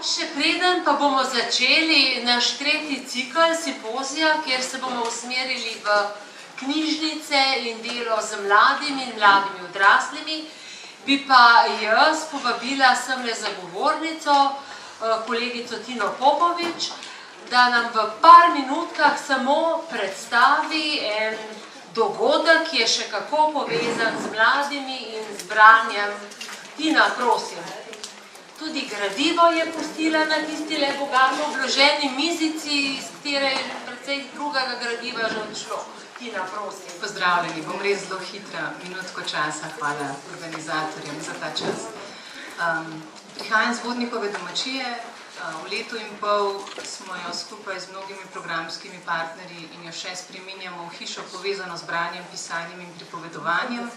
še preden pa bomo začeli naš tretji cikl simpozija, kjer se bomo usmerili v knjižnice in delo z mladimi in mladimi odraslimi, bi pa jaz povabila semle zagovornico, kolegico Tino Popovič, da nam v par minutkah samo predstavi en dogodek, ki je še kako povezan z mladimi in z branjem. Tina, prosim. Tudi gradivo je pustila na tistile bogato obloženi mizici, iz katere je precej drugega gradiva že odšlo. Tina, prosim. Pozdravljeni, bom res zelo hitra, minutko časa, hvala organizatorjem za ta čas. Prihajam z Vodnikove domačije, v letu in pol smo jo skupaj z mnogimi programskimi partnerji in jo še spreminjamo v hišo povezano z branjem, pisanjem in pripovedovanjem.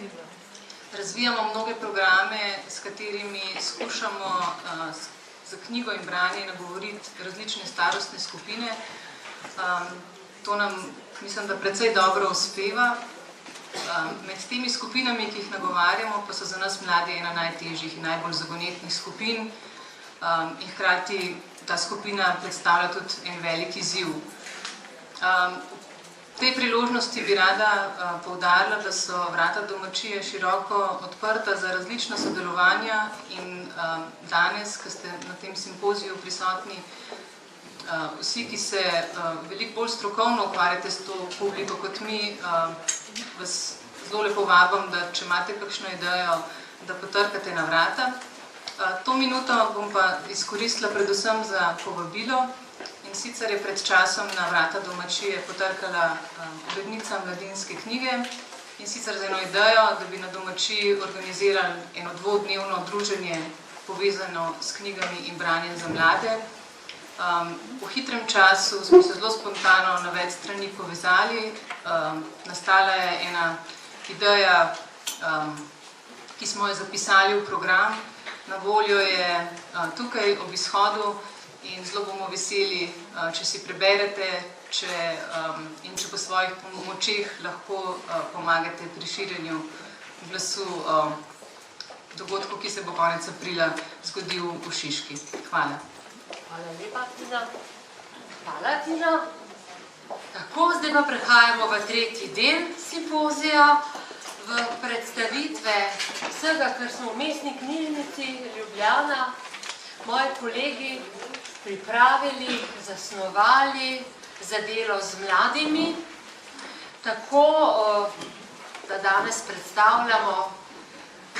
Razvijamo mnoge programe, s katerimi skušamo za knjigo in branje nagovoriti različne starostne skupine. To nam, mislim, da precej dobro uspeva. Med temi skupinami, ki jih nagovarjamo, pa so za nas mladi ena najtežjih in najbolj zagonetnih skupin in hkrati ta skupina predstavlja tudi en velik izziv. V tej priložnosti bi rada poudarila, da so vrata domačije široko odprta za različna sodelovanja in danes, ko ste na tem simpoziju prisotni, vsi, ki se veliko bolj strokovno ukvarjate s to publiko kot mi, vas zelo lepo vabim, da če imate kakšno idejo, da potrkate na vrata. To minuto bom pa izkoristila predvsem za povabilo. In sicer je pred časom na vrata domačije potrkala urednica Mladinske knjige in sicer z eno idejo, da bi na domačiji organizirali eno dvodnevno druženje povezano s knjigami in branjem za mlade. V hitrem času smo se zelo spontano na več strani povezali. Nastala je ena ideja, ki smo jo zapisali v program. Na voljo je tukaj ob izhodu in zelo bomo veseli, če si preberete in če po svojih močeh lahko pomagate pri širjenju glasu dogodku, ki se bo konec aprila zgodil v Šiški. Hvala. Hvala lepa, Tina. Hvala, Tina. Tako, zdaj pa prehajamo v tretji del simpozija, v predstavitve vsega, kar smo v Mestni knjižnici Ljubljana, moji kolegi pripravili, zasnovali za delo z mladimi, tako da danes predstavljamo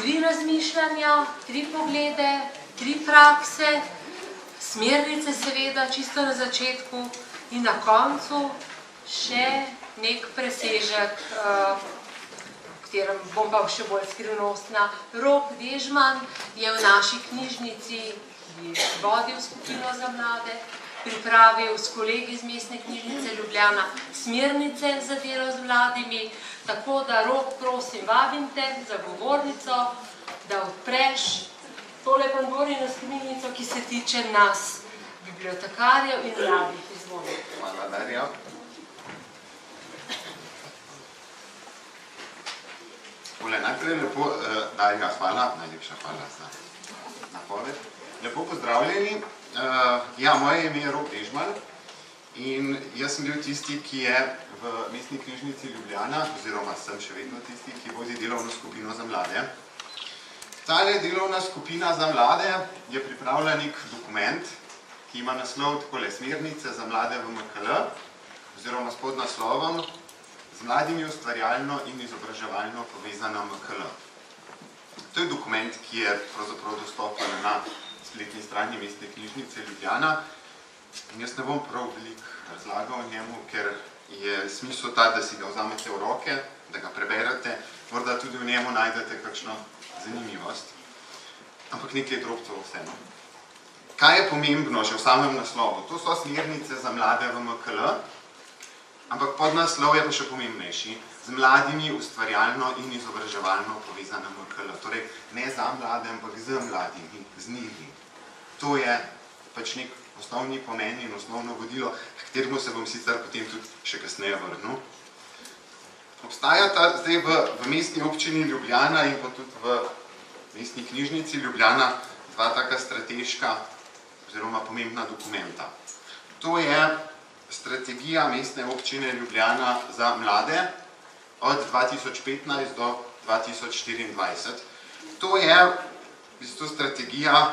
3 razmišljanja, 3 poglede, 3 prakse, smernice seveda, čisto na začetku in na koncu še nek presežek, v katerem bom pa še bolj skrivnostna. Rok Dežman je v naši knjižnici vodil skupino za mlade, pripravil s kolegi iz Mestne knjižnice Ljubljana smernice za delo z mladimi, tako da Rok, prosim, vabim te za govornico, da odpreš tole Pandorino skrinjico, ki se tiče nas, bibliotekarjev in mladih. Izvolite. Hvala, Darja. Najprej lepo, Darja, hvala, najlepša hvala za napoved. Lepo pozdravljeni. Ja, moje ime je Rok Dežman in jaz sem bil tisti, ki je v Mestni knjižnici Ljubljana, oziroma sem še vedno tisti, ki vodi delovno skupino za mlade. Tale delovna skupina za mlade je pripravila nek dokument, ki ima naslov takole smernice za mlade v MKL, oziroma s podnaslovom z mladimi ustvarjalno in izobraževalno povezana MKL. To je dokument, ki je pravzaprav dostopen na spletni strani Mestne knjižnice Ljubljana in jaz ne bom prav veliko razlagal o njemu, ker je smisel ta, da si ga vzamete v roke, da ga preberete, morda tudi v njemu najdete kakšno zanimivost, ampak nekaj drobcev vseeno. Kaj je pomembno že v samem naslovu? To so smernice za mlade v MKL, ampak podnaslov je pa še pomembnejši, z mladimi ustvarjalno in izobraževalno povezana MKL. Torej, ne za mlade, ampak z mladimi, z njimi. To je pač nek osnovni pomen in osnovno vodilo, k kateremu se bom sicer potem tudi še kasneje vrnil. Obstajata zdaj v Mestni občini Ljubljana in pa tudi v Mestni knjižnici Ljubljana dva taka strateška oziroma pomembna dokumenta. To je strategija Mestne občine Ljubljana za mlade od 2015 do 2024. To je v bistvu strategija,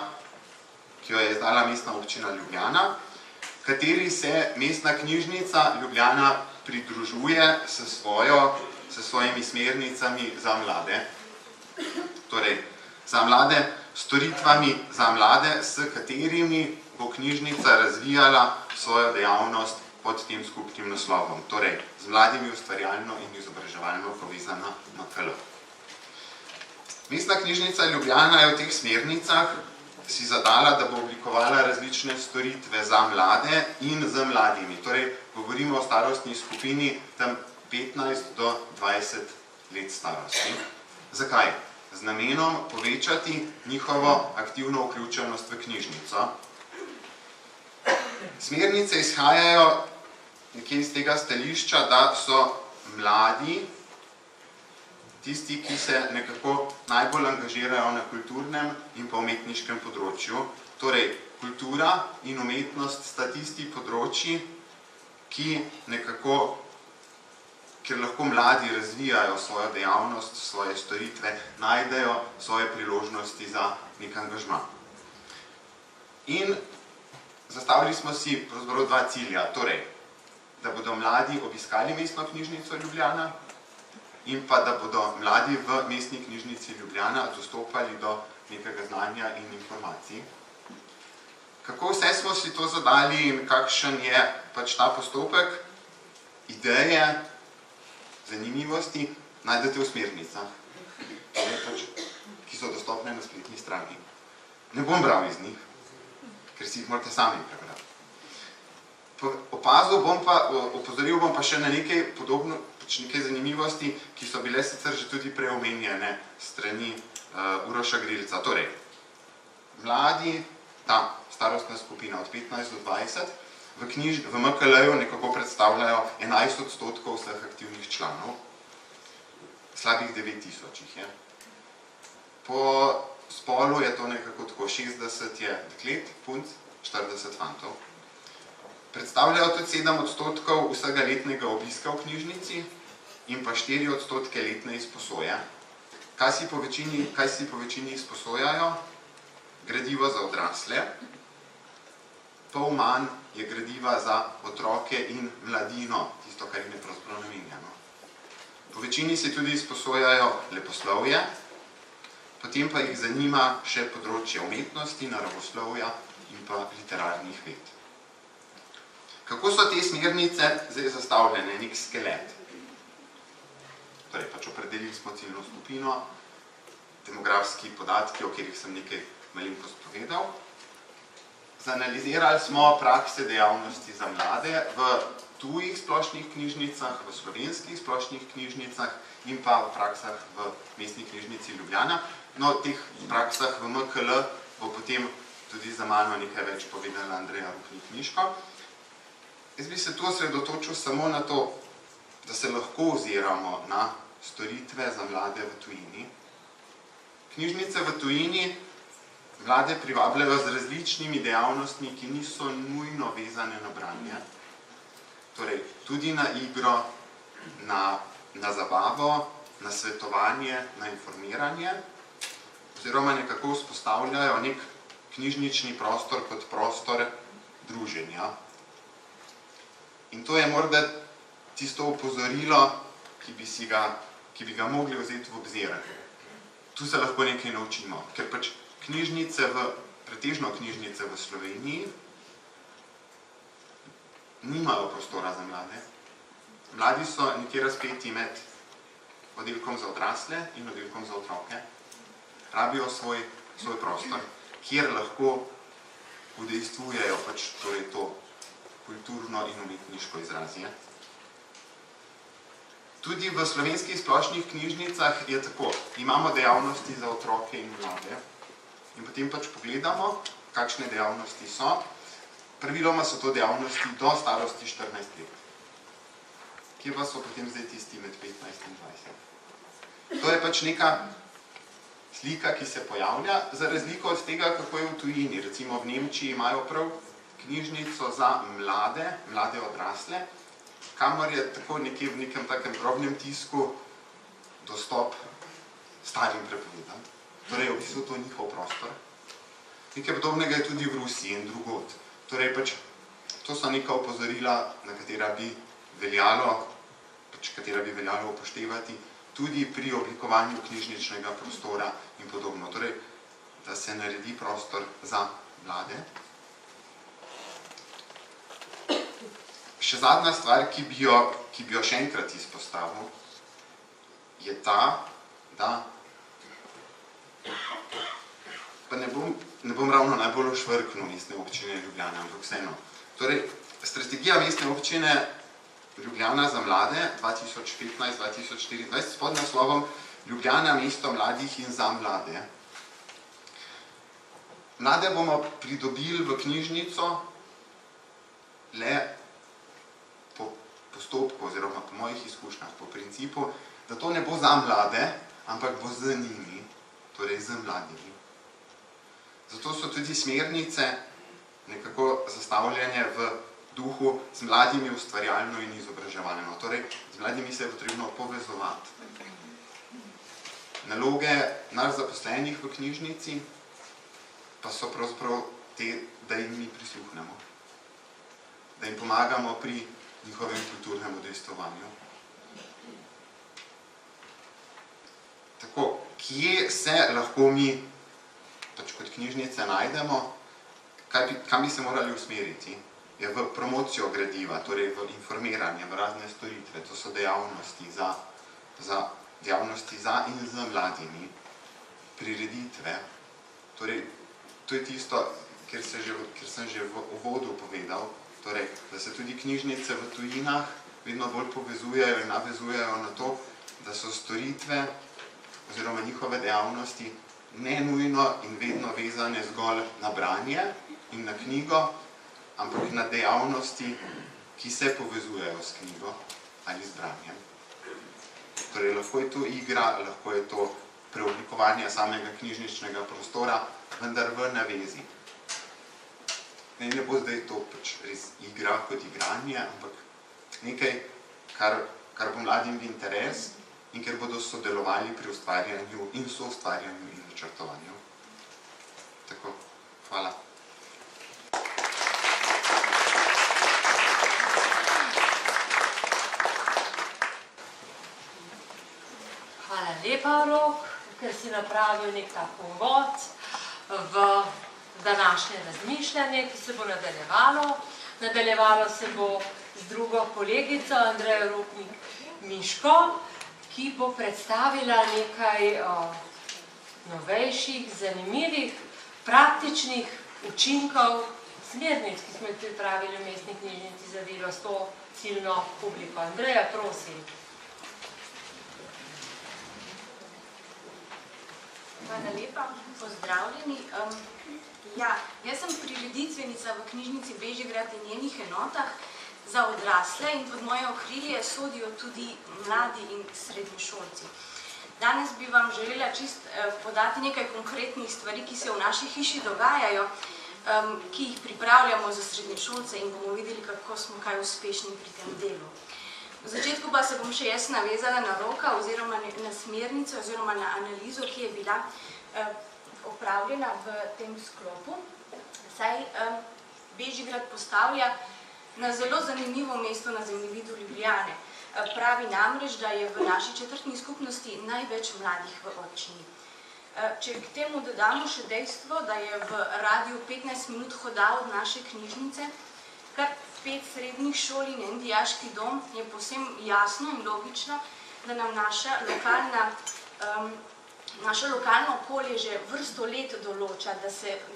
ki jo je izdala Mestna občina Ljubljana, kateri se Mestna knjižnica Ljubljana pridružuje s svojimi smernicami za mlade. Torej, za mlade, storitvami za mlade, s katerimi bo knjižnica razvijala svojo dejavnost pod tem skupnim naslovom. Torej, z mladimi ustvarjalno in izobraževalno povezana MKL. Mestna knjižnica Ljubljana je v teh smernicah si zadala, da bo oblikovala različne storitve za mlade in z mladimi. Torej, govorimo o starostni skupini tam 15 do 20 let starosti. Zakaj? Z namenom povečati njihovo aktivno vključenost v knjižnico. Smernice izhajajo nekje iz tega stališča, da so mladi tisti, ki se nekako najbolj angažirajo na kulturnem in pa umetniškem področju. Torej, kultura in umetnost sta tisti področji, kjer lahko mladi razvijajo svojo dejavnost, svoje storitve, najdejo svoje priložnosti za nek angažma. In zastavili smo si pravzaprav dva cilja. Torej, da bodo mladi obiskali Mestno knjižnico Ljubljana in pa da bodo mladi v Mestni knjižnici Ljubljana dostopali do nekega znanja in informacij. Kako vse smo si to zadali in kakšen je pač ta postopek, ideje, zanimivosti, najdete v smernicah, ki so dostopne na spletni strani. Ne bom bral iz njih, ker si jih morate sami prebrati. Opozoril bom pa še na nekaj podobno, nekaj zanimivosti, ki so bile sicer že tudi preomenjene strani Uroša Grilca. Torej, mladi, ta starostna skupina od 15 do 20, v MKL-ju nekako predstavljajo 11% vseh aktivnih članov. Slabih 9000 jih je. Po spolu je to nekako tako 60 je deklet, punc, 40 fantov. Predstavljajo tudi 7% vsega letnega obiska v knjižnici in pa 4% letne izposoje. Kaj si po večini izposojajo? Gradivo za odrasle, pol manj je gradiva za otroke in mladino, tisto, kar jim je pravzaprav namenjeno. Po večini se tudi izposojajo leposlovje, potem pa jih zanima še področje umetnosti, naravoslovja in pa literarnih ved. Kako so te smernice zdaj zastavljene, nek skelet? Torej, pač opredelili smo ciljno skupino, demografski podatki, o katerih sem nekaj malenkost povedal. Zanalizirali smo prakse dejavnosti za mlade v tujih splošnih knjižnicah, v slovenskih splošnih knjižnicah in pa v praksah v Mestni knjižnici Ljubljana. No, v teh praksah v MKL bo potem tudi za mano nekaj več povedala Andreja Rupnik-Miško. Jaz bi se tu osredotočil samo na to, da se lahko oziramo na storitve za mlade v tujini. Knjižnice v tujini mlade privabljajo z različnimi dejavnostmi, ki niso nujno vezane na branje. Torej, tudi na igro, na zabavo, na svetovanje, na informiranje, oziroma nekako vzpostavljajo nek knjižnični prostor kot prostor druženja. In to je morda tisto opozorilo, ki bi ga mogli vzeti v obzir. Tu se lahko nekaj naučimo, ker pač pretežno knjižnice v Sloveniji nimajo prostora za mlade. Mladi so nekje razpeti med oddelkom za odrasle in oddelkom za otroke. Rabijo svoj prostor, kjer lahko udejstvujejo pač torej to kulturno in umetniško izrazje. Tudi v slovenskih splošnih knjižnicah je tako. Imamo dejavnosti za otroke in mlade in potem pač pogledamo, kakšne dejavnosti so. Praviloma so to dejavnosti do starosti 14 let. Kje pa so potem zdaj tisti med 15 in 20? To je pač neka slika, ki se pojavlja, za razliko od tega, kako je v tujini. Recimo v Nemčiji imajo prav knjižnico za mlade odrasle, kamor je tako nekje v nekem takem drobnem tisku dostop starim prepovedan. Torej, v bistvu to njihov prostor. Nekaj podobnega je tudi v Rusiji in drugod. Torej, to so neka opozorila, na katera bi veljalo upoštevati tudi pri oblikovanju knjižničnega prostora in podobno. Torej, da se naredi prostor za mlade. Še zadnja stvar, ki bi jo še enkrat izpostavil, je ta, da pa ne bom ravno najbolj ošvrknil Mestne občine Ljubljana, ampak vseeno. Torej, strategija Mestne občine Ljubljana za mlade 2015-2024 s podnaslovom Ljubljana, mesto mladih in za mlade. Mlade bomo pridobili v knjižnico le po postopku oziroma po mojih izkušnjah, po principu, da to ne bo za mlade, ampak bo z njimi, torej z mladimi. Zato so tudi smernice nekako zastavljene v duhu z mladimi ustvarjalno in izobraževalno. Torej, z mladimi se je potrebno povezovati. Naloge nas zaposlenih v knjižnici pa so pravzaprav te, da jim mi prisluhnemo. Da jim pomagamo pri njihovem kulturnem udejstvovanju. Tako, kje se lahko mi kot knjižnice najdemo, kam bi se morali usmeriti? Je v promocijo gradiva, torej v informiranje, v razne storitve. To so dejavnosti za in z mladimi. Prireditve. Torej, to je tisto, ker sem že v uvodu povedal, torej, da se tudi knjižnice v tujinah vedno bolj povezujejo in navezujejo na to, da so storitve oziroma njihove dejavnosti ne nujno in vedno vezane zgolj na branje in na knjigo, ampak na dejavnosti, ki se povezujejo s knjigo ali z branjem. Torej, lahko je to igra, lahko je to preoblikovanje samega knjižničnega prostora, vendar v navezi. Ne bo zdaj to res igra kot igranje, ampak nekaj, kar bo mladim v interes in ker bodo sodelovali pri ustvarjanju in soustvarjanju in načrtovanju. Tako, hvala. Hvala lepa, Rok, ker si napravil nek tak uvod v današnje razmišljanje, ki se bo nadaljevalo. Nadaljevalo se bo z drugo kolegico, Andrejo Rupnik-Miško, ki bo predstavila nekaj novejših, zanimivih, praktičnih učinkov smernic, ki smo jih pripravili v Mestni knjižnici za delo s to ciljno publiko. Andreja, prosim. Hvala lepa, pozdravljeni. Jaz sem prireditvenica v knjižnici Bežigrad in njenih enotah za odrasle in pod moje okrilje sodijo tudi mladi in srednješolci. Danes bi vam želela podati nekaj konkretnih stvari, ki se v naši hiši dogajajo, ki jih pripravljamo za srednješolce in bomo videli, kako smo kaj uspešni pri tem delu. V začetku pa se bom še jaz navezala na Roka oziroma na smernico oziroma na analizo, ki je bila opravljena v tem sklopu. Saj Bežigrad postavlja na zelo zanimivo mesto na zemljevidu Ljubljane. Pravi namreč, da je v naši četrtni skupnosti največ mladih v občini. Če k temu dodamo še dejstvo, da je v radiju 15 minut hoda od naše knjižnice, kar 5 srednjih šol in en dijaški dom, je povsem jasno in logično, da nam naše lokalno okolje že vrsto let določa,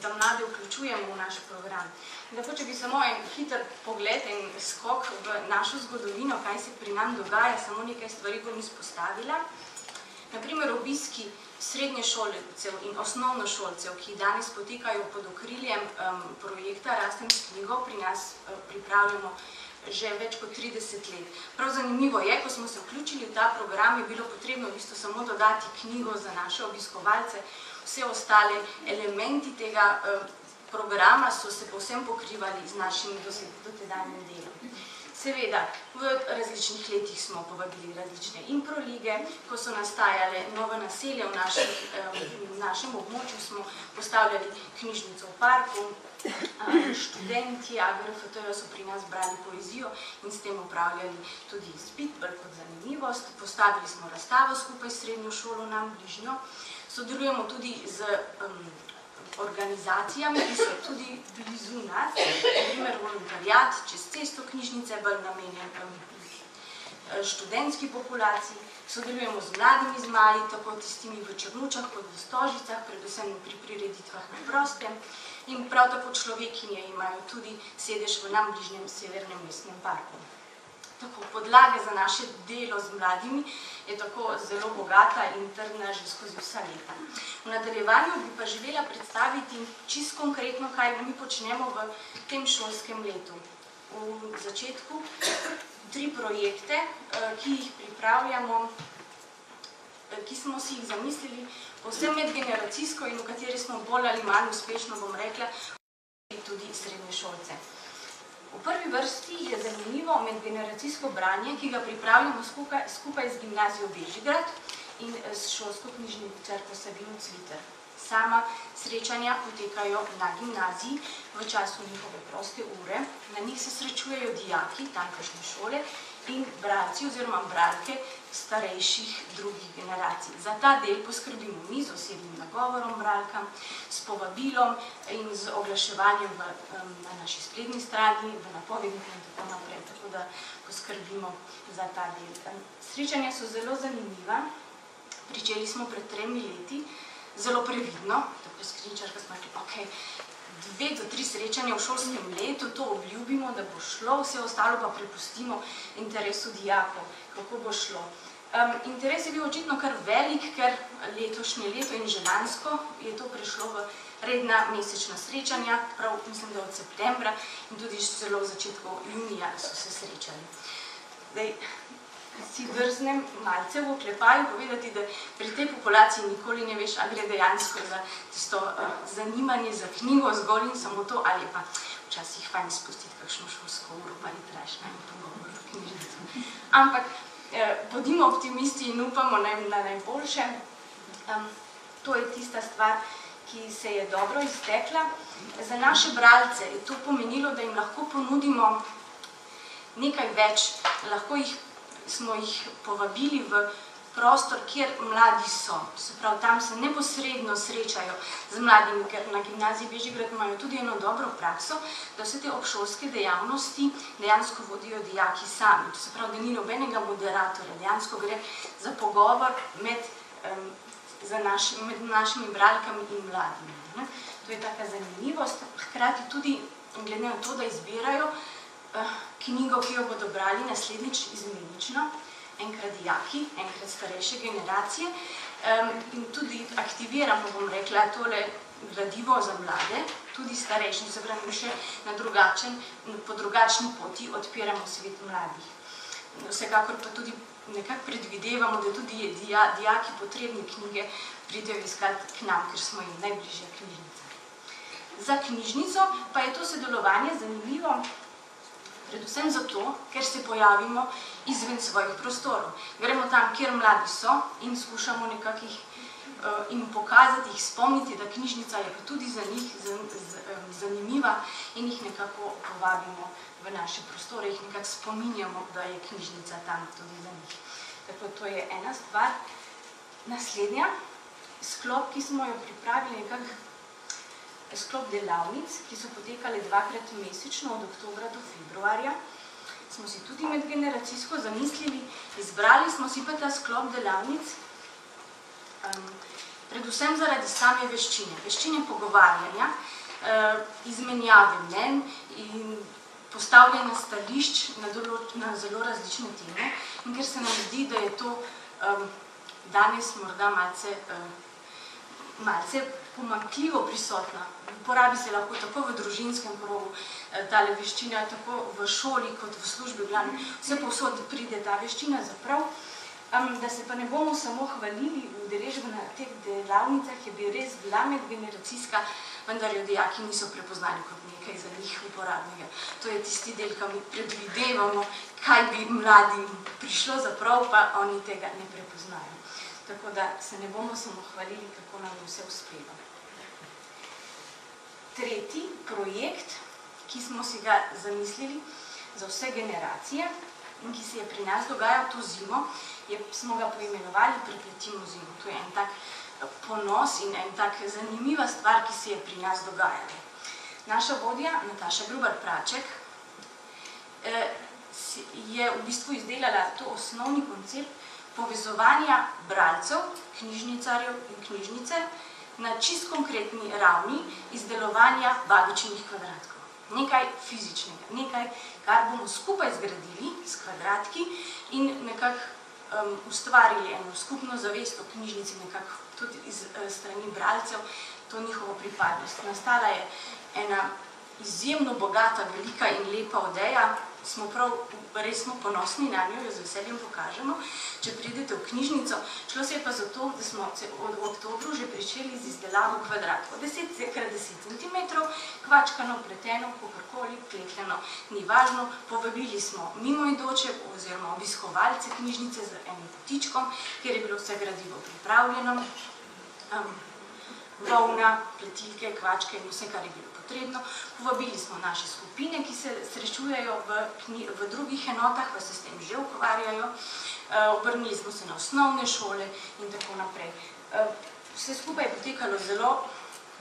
da mlade vključujemo v naš program. Tako, če bi samo en hiter pogled in skok v našo zgodovino, kaj se pri nam dogaja, samo nekaj stvari bom izpostavila. Naprimer, obiski srednješolcev in osnovnošolcev, ki danes potekajo pod okriljem projekta Rastem s knjigo, pri nas pripravljamo že več kot 30 let. Prav zanimivo je, ko smo se vključili v ta program, je bilo potrebno v bistvu samo dodati knjigo za naše obiskovalce. Vse ostale elementi tega programa so se povsem pokrivali z našim dotedanjim delom. Seveda, v različnih letih smo povabili različne improlige, ko so nastajale nove naselja v našem območju, smo postavljali knjižnico v parku, študenti AGRFT so pri nas brali poezijo in s tem upravljali tudi izpit, bolj kot zanimivost. Postavili smo razstavo skupaj s srednjo šolo nam bližnjo. Sodelujemo tudi z organizacijami, ki so tudi blizu nas, naprimer volontariat čez cesto knjižnice, bolj namenjen študentski populaciji. Sodelujemo z mladimi zmaji, tako tistimi v Črnučah kot v Stožicah, predvsem pri prireditvah na prostem. In prav tako človekinje imajo tudi sedež v nam bližnjem severnem mestnem parku. Tako, podlaga za naše delo z mladimi je tako zelo bogata in trdna že skozi vsa leta. V nadaljevanju bi pa želela predstaviti čisto konkretno, kaj mi počnemo v tem šolskem letu. V začetku 3 projekte, ki jih pripravljamo, ki smo si jih zamislili povsem medgeneracijsko in v kateri smo bolj ali manj uspešno, bom rekla, tudi srednje šolce. V prvi vrsti je zanimivo medgeneracijsko branje, ki ga pripravljamo skupaj z gimnazijo Bežigrad in s šolsko knjižničarko Sabino Cviter. Sama srečanja potekajo na gimnaziji v času njihove proste ure. Na njih se srečujejo dijaki tamkajšnje šole in bralci oziroma bralke starejših drugih generacij. Za ta del poskrbimo mi z osebnim nagovorom bralkam, s povabilom in z oglaševanjem na naši spletni strani, v napovedniku in tako naprej, tako da poskrbimo za ta del. Srečanja so zelo zanimiva. Pričeli smo pred 3 leti, zelo previdno, tako s knjižničarko smo rekli, ok, 2 do 3 srečanja v šolskem letu, to obljubimo, da bo šlo, vse ostalo pa prepustimo interesu dijakov, kako bo šlo. Interes je bil očitno kar velik, ker letošnje leto in že lansko je to prišlo v redna mesečna srečanja, prav mislim, da od septembra in tudi celo v začetku junija so se srečali. Zdaj, si drznem malce v oklepaju povedati, da pri tej populaciji nikoli ne veš, ali gre dejansko za tisto zanimanje za knjigo zgolj in samo to, ali pa včasih fajn spustiti kakšno šolsko uro, pa litraš na pogovor v knjižnici. Ampak bodimo optimisti in upamo na najboljše. To je tista stvar, ki se je dobro iztekla. Za naše bralce je to pomenilo, da jim lahko ponudimo nekaj več, lahko smo jih povabili v prostor, kjer mladi so. Se pravi, tam se neposredno srečajo z mladimi, ker na gimnaziji Bežigrad imajo tudi eno dobro prakso, da vse te obšolske dejavnosti dejansko vodijo dijaki sami. Se pravi, da ni nobenega moderatorja, dejansko gre za pogovor med našimi bralkami in mladimi. To je taka zanimivost. Hkrati tudi, glede na to, da izbirajo knjigo, ki jo bodo brali naslednjič izmenično, enkrat dijaki, enkrat starejše generacije, in tudi aktiviramo, bom rekla, tole gradivo za mlade, tudi starejše, se pravi, še po drugačni poti odpiramo svet mladih. Vsekakor pa tudi nekako predvidevamo, da tudi dijaki potrebne knjige pridejo iskati k nam, ker smo jim najbližja knjižnica. Za knjižnico pa je to sodelovanje zanimivo, predvsem zato, ker se pojavimo izven svojih prostorov. Gremo tam, kjer mladi so in skušamo nekako jim pokazati, jih spomniti, da knjižnica je pa tudi za njih zanimiva in jih nekako povabimo v naše prostore, jih nekako spominjamo, da je knjižnica tam tudi za njih. Tako, to je ena stvar. Naslednja, sklop, ki smo jo pripravili, nekako sklop delavnic, ki so potekale 2-krat mesečno, od oktobra do februarja, smo si tudi medgeneracijsko zamislili, izbrali smo si pa ta sklop delavnic, predvsem zaradi same veščine pogovarjanja, izmenjave mnenj in postavljanja stališč na zelo različne teme, in ker se nam zdi, da je to danes morda malce pomanjkljivo prisotna. Uporabi se lahko tako v družinskem krogu, tale veščina, tako v šoli kot v službi, vse povsod pride ta veščina zaprav. Da se pa ne bomo samo hvalili, udeležba na teh delavnicah je bila res medgeneracijska, vendar jo dijaki niso prepoznali kot nekaj za njih uporabnega. To je tisti del, ki mi predvidevamo, kaj bi mladim prišlo zaprav, pa oni tega ne prepoznajo. Tako da se ne bomo samo hvalili, kako nam vse uspeva. Tretji projekt, ki smo si ga zamislili za vse generacije in ki se je pri nas dogajal to zimo, smo ga poimenovali Pripletimo zimo. To je en tak ponos in en tak zanimiva stvar, ki se je pri nas dogajala. Naša vodja, Nataša Grubar-Praček, je v bistvu izdelala to osnovni koncept povezovanja bralcev, knjižnicarjev in knjižnice na čist konkretni ravni izdelovanja babičinih kvadratkov. Nekaj fizičnega, nekaj, kar bomo skupaj zgradili s kvadratki in nekako ustvarili eno skupno zavest o knjižnici, nekako tudi iz strani bralcev, to njihovo pripadnost. Nastala je ena izjemno bogata, velika in lepa odeja, res smo ponosni na njo, jo z veseljem pokažemo. Če pridete v knjižnico, šlo se je pa zato, da smo od oktobru že pričeli z izdelavo kvadratkov. 10x10 cm, kvačkano, pleteno, kakorkoli, klekljeno, ni važno. Povabili smo mimoidoče oziroma obiskovalce knjižnice z enim potičkom, kjer je bilo vse gradivo pripravljeno, volna, pletilke, kvačke in vse, kar je bilo potrebno. Povabili smo naše skupine, ki se srečujejo v drugih enotah, pa se s tem že ukvarjajo. Obrnili smo se na osnovne šole in tako naprej. Vse skupaj je potekalo zelo,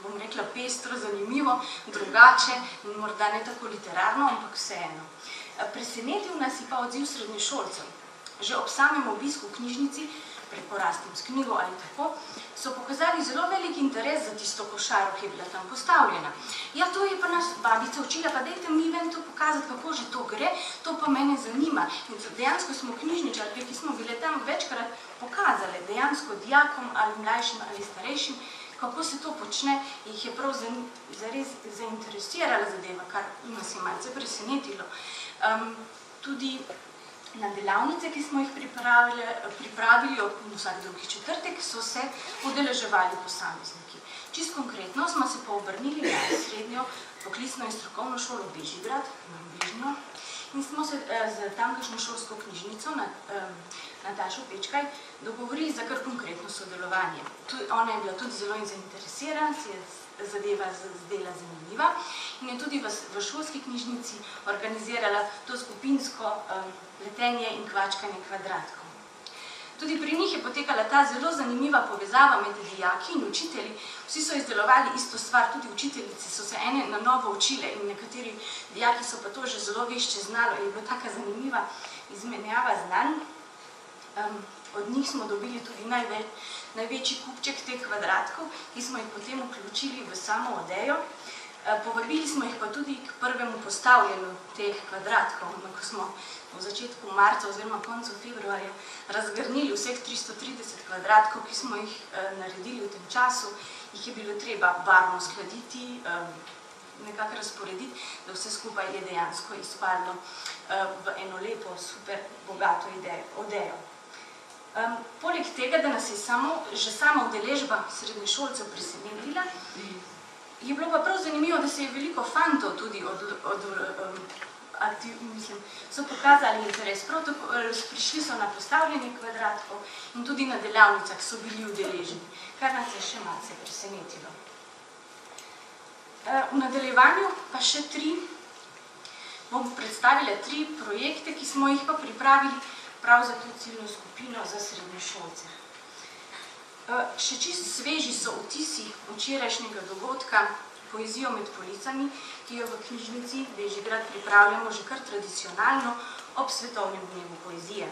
bom rekla, pestro, zanimivo, drugače in morda ne tako literarno, ampak vseeno. Presenetil nas je pa odziv srednješolcev. Že ob samem obisku v knjižnici, pred porastom s knjigo ali tako, so pokazali zelo velik interes za tisto košaro, ki je bila tam postavljena. Ja, to je pa nas babica učila, pa dajte mi ven to pokazati, kako že to gre, to pa mene zanima. In dejansko smo knjižničarke, ki smo bile tam večkrat pokazali, dejansko dijakom ali mlajšim ali starejšim, kako se to počne, jih je prav zares zainteresirala zadeva, kar nas je malce presenetilo. Tudi na delavnice, ki smo jih pripravili vsak drugi četrtek, so se udeleževali posamezniki. Čist konkretno smo se pa obrnili na srednjo poklicno in strokovno šolo Bežigrad, bližnjo, in smo se z tamkajšnjo šolsko knjižnico Natašo Pečkaj dogovorili za kar konkretno sodelovanje. Ona je bila tudi zelo zainteresirana, si je zadeva zdela zanimiva in je tudi v šolski knjižnici organizirala to skupinsko pletenje in kvačkanje kvadratkov. Tudi pri njih je potekala ta zelo zanimiva povezava med dijaki in učitelji. Vsi so izdelovali isto stvar, tudi učiteljice so se ene na novo učile in nekateri dijaki so pa to že zelo vešče znalo in je bila taka zanimiva izmenjava znanj. Od njih smo dobili tudi največji kupček teh kvadratkov, ki smo jih potem vključili v samo odejo. Povabili smo jih pa tudi k prvemu postavljanju teh kvadratkov. Ko smo v začetku marca oziroma koncu februarja razgrnili vseh 330 kvadratkov, ki smo jih naredili v tem času, jih je bilo treba barvno skladiti, nekako razporediti, da vse skupaj je dejansko izpadlo v eno lepo, super bogato odejo. Poleg tega, da nas je že sama udeležba srednješolcev presenetila, je bilo pa prav zanimivo, da se je veliko fantov tudi so pokazali interes. Prav tako prišli so na postavljanje kvadratkov in tudi na delavnicah so bili udeleženi, kar nas je še malce presenetilo. V nadaljevanju pa še bom predstavila 3 projekte, ki smo jih pa pripravili prav za to ciljno skupino za srednješolce. Še čisto sveži so vtisi včerajšnjega dogodka Poezijo med policami, ki jo v knjižnici Bežigrad pripravljamo že kar tradicionalno ob Svetovnem dnevu poezije.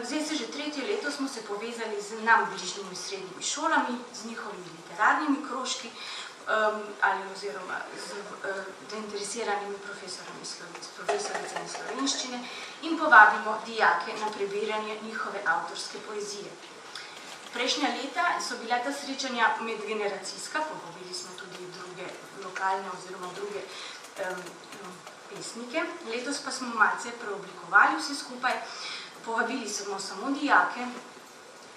Zdaj se že 3. leto smo se povezali z nam bližnjimi srednjimi šolami, z njihovimi literarnimi krožki oziroma z zainteresiranimi profesoricami slovenščine in povabimo dijake na prebiranje njihove avtorske poezije. Prejšnja leta so bila ta srečanja medgeneracijska, povabili smo tudi druge lokalne oziroma druge pesnike. Letos pa smo malce preoblikovali vse skupaj, povabili smo samo dijake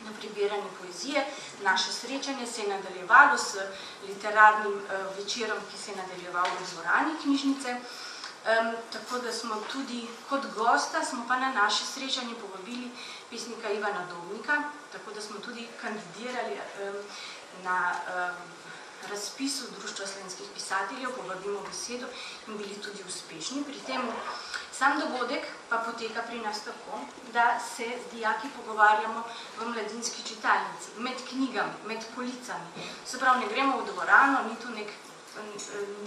na prebiranje poezije. Naše srečanje se je nadaljevalo s literarnim večerom, ki se je nadaljeval v dvorani knjižnice. Tako da smo tudi kot gosta, smo pa na naše srečanje povabili pesnika Ivana Dobnika, tako da smo tudi kandidirali na razpisu Društva slovenskih pisateljev, povabimo besedo in bili tudi uspešni. Pri tem sam dogodek pa poteka pri nas tako, da se z dijaki pogovarjamo v mladinski čitalnici, med knjigami, med policami. Se pravi, ne gremo v dvorano, ni tu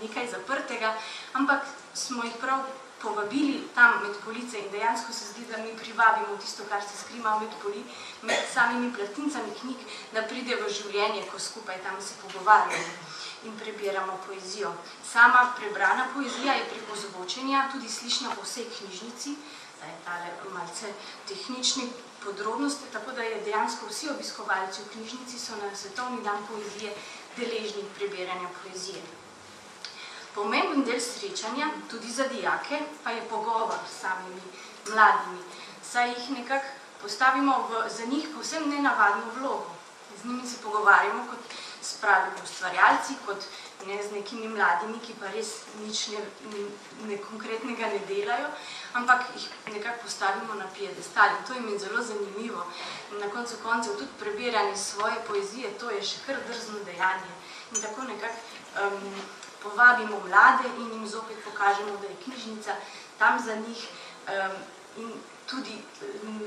nekaj zaprtega, ampak smo jih prav povabili tam med police in dejansko se zdi, da mi privabimo tisto, kar se skriva med samimi platincami knjig, da pride v življenje, ko skupaj tam se pogovarjamo in prebiramo poezijo. Sama prebrana poezija je preko zvočenja tudi slišna po vsej knjižnici, da je tale malce tehnični podrobnosti, tako da je dejansko vsi obiskovalci v knjižnici so na Svetovni dan poezije deležni prebiranja poezije. Pomemben del srečanja, tudi za dijake, pa je pogovor s samimi mladimi, saj jih nekako postavimo za njih povsem nenavadno vlogo. Z njimi se pogovarjamo kot s pravimi ustvarjalci, kot z nekimi mladimi, ki pa res nič konkretnega ne delajo, ampak jih nekako postavimo na piedestal in to jim je zelo zanimivo. In na koncu koncev tudi prebiranje svoje poezije, to je še kar drzno dejanje. In tako nekako povabimo mlade in jim zopet pokažemo, da je knjižnica tam za njih in tudi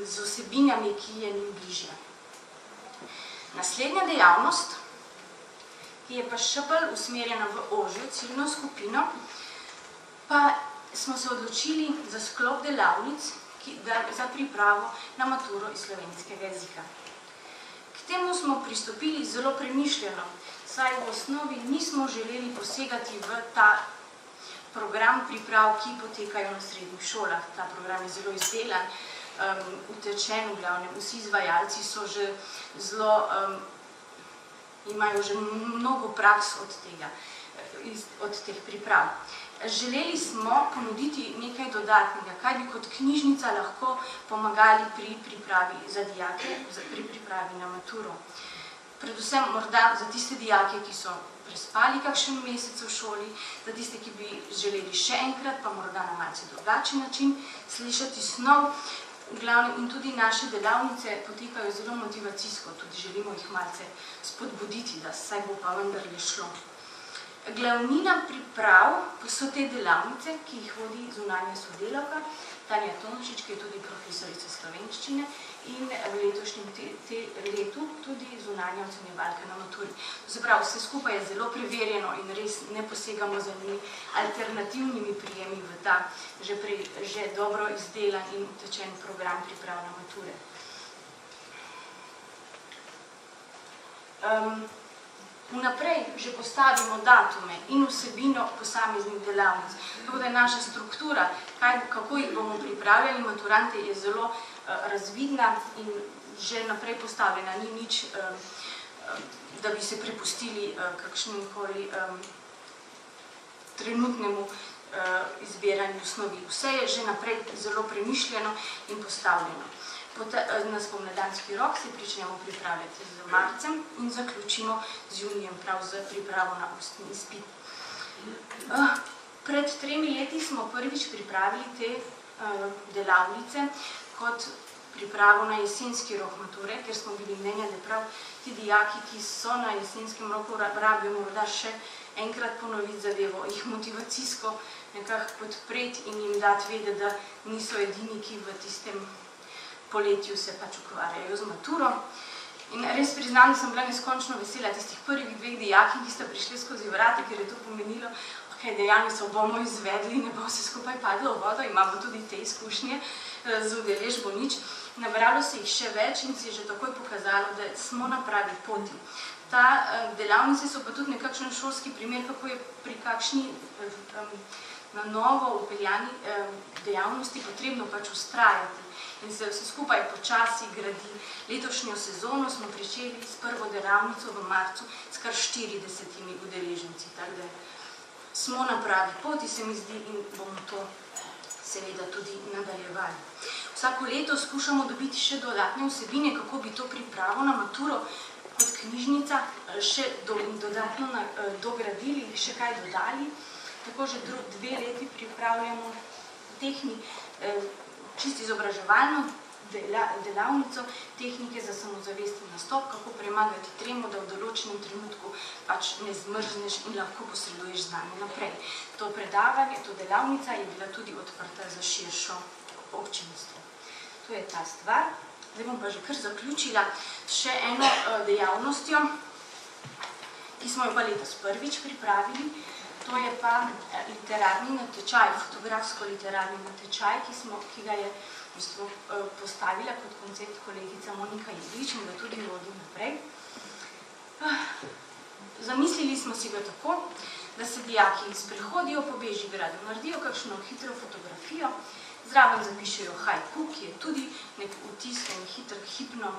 z vsebinami, ki je njim bližja. Naslednja dejavnost, ki je pa še bolj usmerjena v ožjo ciljno skupino, pa smo se odločili za sklop delavnic za pripravo na maturo iz slovenskega jezika. K temu smo pristopili zelo premišljeno, saj v osnovi nismo želeli posegati v ta program priprav, ki potekajo na srednjih šolah. Ta program je zelo izdelan, utečen v glavnem. Vsi izvajalci so že zelo, imajo že mnogo praks od teh priprav. Želeli smo ponuditi nekaj dodatnega, kaj bi kot knjižnica lahko pomagali pri pripravi za dijake, pri pripravi na maturo. Predvsem morda za tiste dijake, ki so prespali kakšen mesec v šoli, za tiste, ki bi želeli še enkrat, pa morda na malce drugačen način, slišati snov. V glavnem in tudi naše delavnice potekajo zelo motivacijsko, tudi želimo jih malce spodbuditi, da saj bo pa vendarle šlo. Glavnina priprav so te delavnice, ki jih vodi zunanja sodelavka, Tanja Tomšič, ki je tudi profesorica slovenščine in v letošnjem letu tudi zunanja ocenjevalka na maturi. Se pravi, vse skupaj je zelo preverjeno in res ne posegamo za njimi alternativnimi prijemi v ta že dobro izdelan in utečen program priprav na mature. Vnaprej že postavimo datume in vsebino posameznih delavnic. Tako da je naša struktura, kako jih bomo pripravljali maturante, je zelo razvidna in že naprej postavljena. Ni nič, da bi se prepustili kakšnimkoli trenutnemu izbiranju snovi. Vse je že naprej zelo premišljeno in postavljeno. Na spomladanski rok se pričnemo pripravljati z marcem in zaključimo z junijem prav z pripravo na ustni izpit. Pred 3 leti smo prvič pripravili te delavnice kot pripravo na jesenski rok mature, ker smo bili mnenja, da prav ti dijaki, ki so na jesenskem roku, rabijo morda še enkrat ponoviti zadevo, jih motivacijsko nekako podpreti in jim dati vedeti, da niso edini, ki v tistem poletju se pač ukvarjajo z maturo. In res priznam, da sem bila neskončno vesela tistih prvih 2 dijakov, ki sta prišli skozi vrata, ker je to pomenilo, ok, dejansko bomo izvedli, ne bo vse skupaj padlo v vodo, imamo tudi te izkušnje z udeležbo nič. Nabralo se jih še več in se je že takoj pokazalo, da smo na pravi poti. Ta delavnice so pa tudi nekakšen šolski primer, kako je pri kakšni na novo upeljani dejavnosti potrebno pač vztrajati in se vse skupaj počasi gradi. Letošnjo sezono smo pričeli s prvo delavnico v marcu s kar 40 udeleženci, tako da smo na pravi poti, se mi zdi, in bomo to seveda tudi nadaljevali. Vsako leto skušamo dobiti še dodatne vsebine, kako bi to pripravo na maturo kot knjižnica še dodatno dogradili, še kaj dodali. Tako že 2 leti pripravljamo čisto izobraževalno delavnico tehnike za samozavestni nastop, kako premagati tremo, da v določenem trenutku pač ne zmrzneš in lahko posreduješ znanje naprej. To predavanje, to delavnica je bila tudi odprta za širšo občinstvo. To je ta stvar. Zdaj bom pa že kar zaključila še eno dejavnostjo, ki smo jo pa letos prvič pripravili. To je pa literarni natečaj, fotografsko-literarni natečaj, ki ga je postavila kot koncept kolegica Monika Jeglič in ga tudi vodi naprej. Zamislili smo si ga tako, da se dijaki sprehodijo po Bežigradu, naredijo kakšno hitro fotografijo, zraven zapišejo haiku, ki je tudi nek vtis, hipno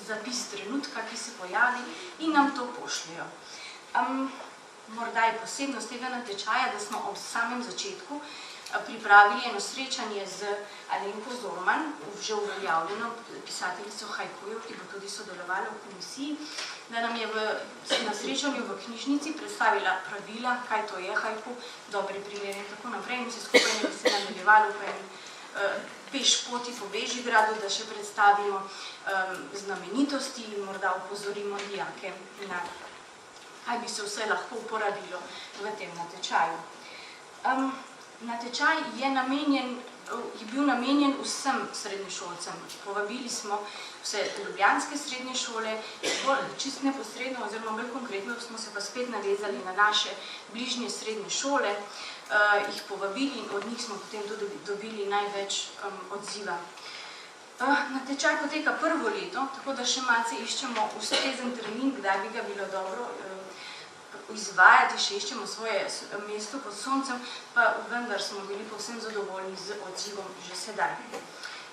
zapis trenutka, ki se pojavi in nam to pošljajo. Morda je posebnost tega natečaja, da smo ob samem začetku pripravili eno srečanje z Alenko Zorman, že uveljavljeno pisateljico haikujev, ki bo tudi sodelovala v komisiji, da nam je na srečanju v knjižnici predstavila pravila, kaj to je haiku, dobre primere in tako naprej. In se skupaj ne bi se nadaljevalo po eni peš poti po Bežigradu, da še predstavimo znamenitosti in morda upozorimo dijake na kaj bi se vse lahko uporabilo v tem natečaju. Natečaj je bil namenjen vsem srednješolcem. Povabili smo vse ljubljanske srednje šole, čist neposredno oziroma bolj konkretno smo se pa spet navezali na naše bližnje srednje šole, jih povabili in od njih smo potem tudi dobili največ odziva. Natečaj poteka prvo leto, tako da še malce iščemo ustrezen termin, kdaj bi ga bilo dobro izvajati, še iščemo svoje mesto pod soncem, pa vendar smo bili povsem zadovoljni z odzivom že sedaj.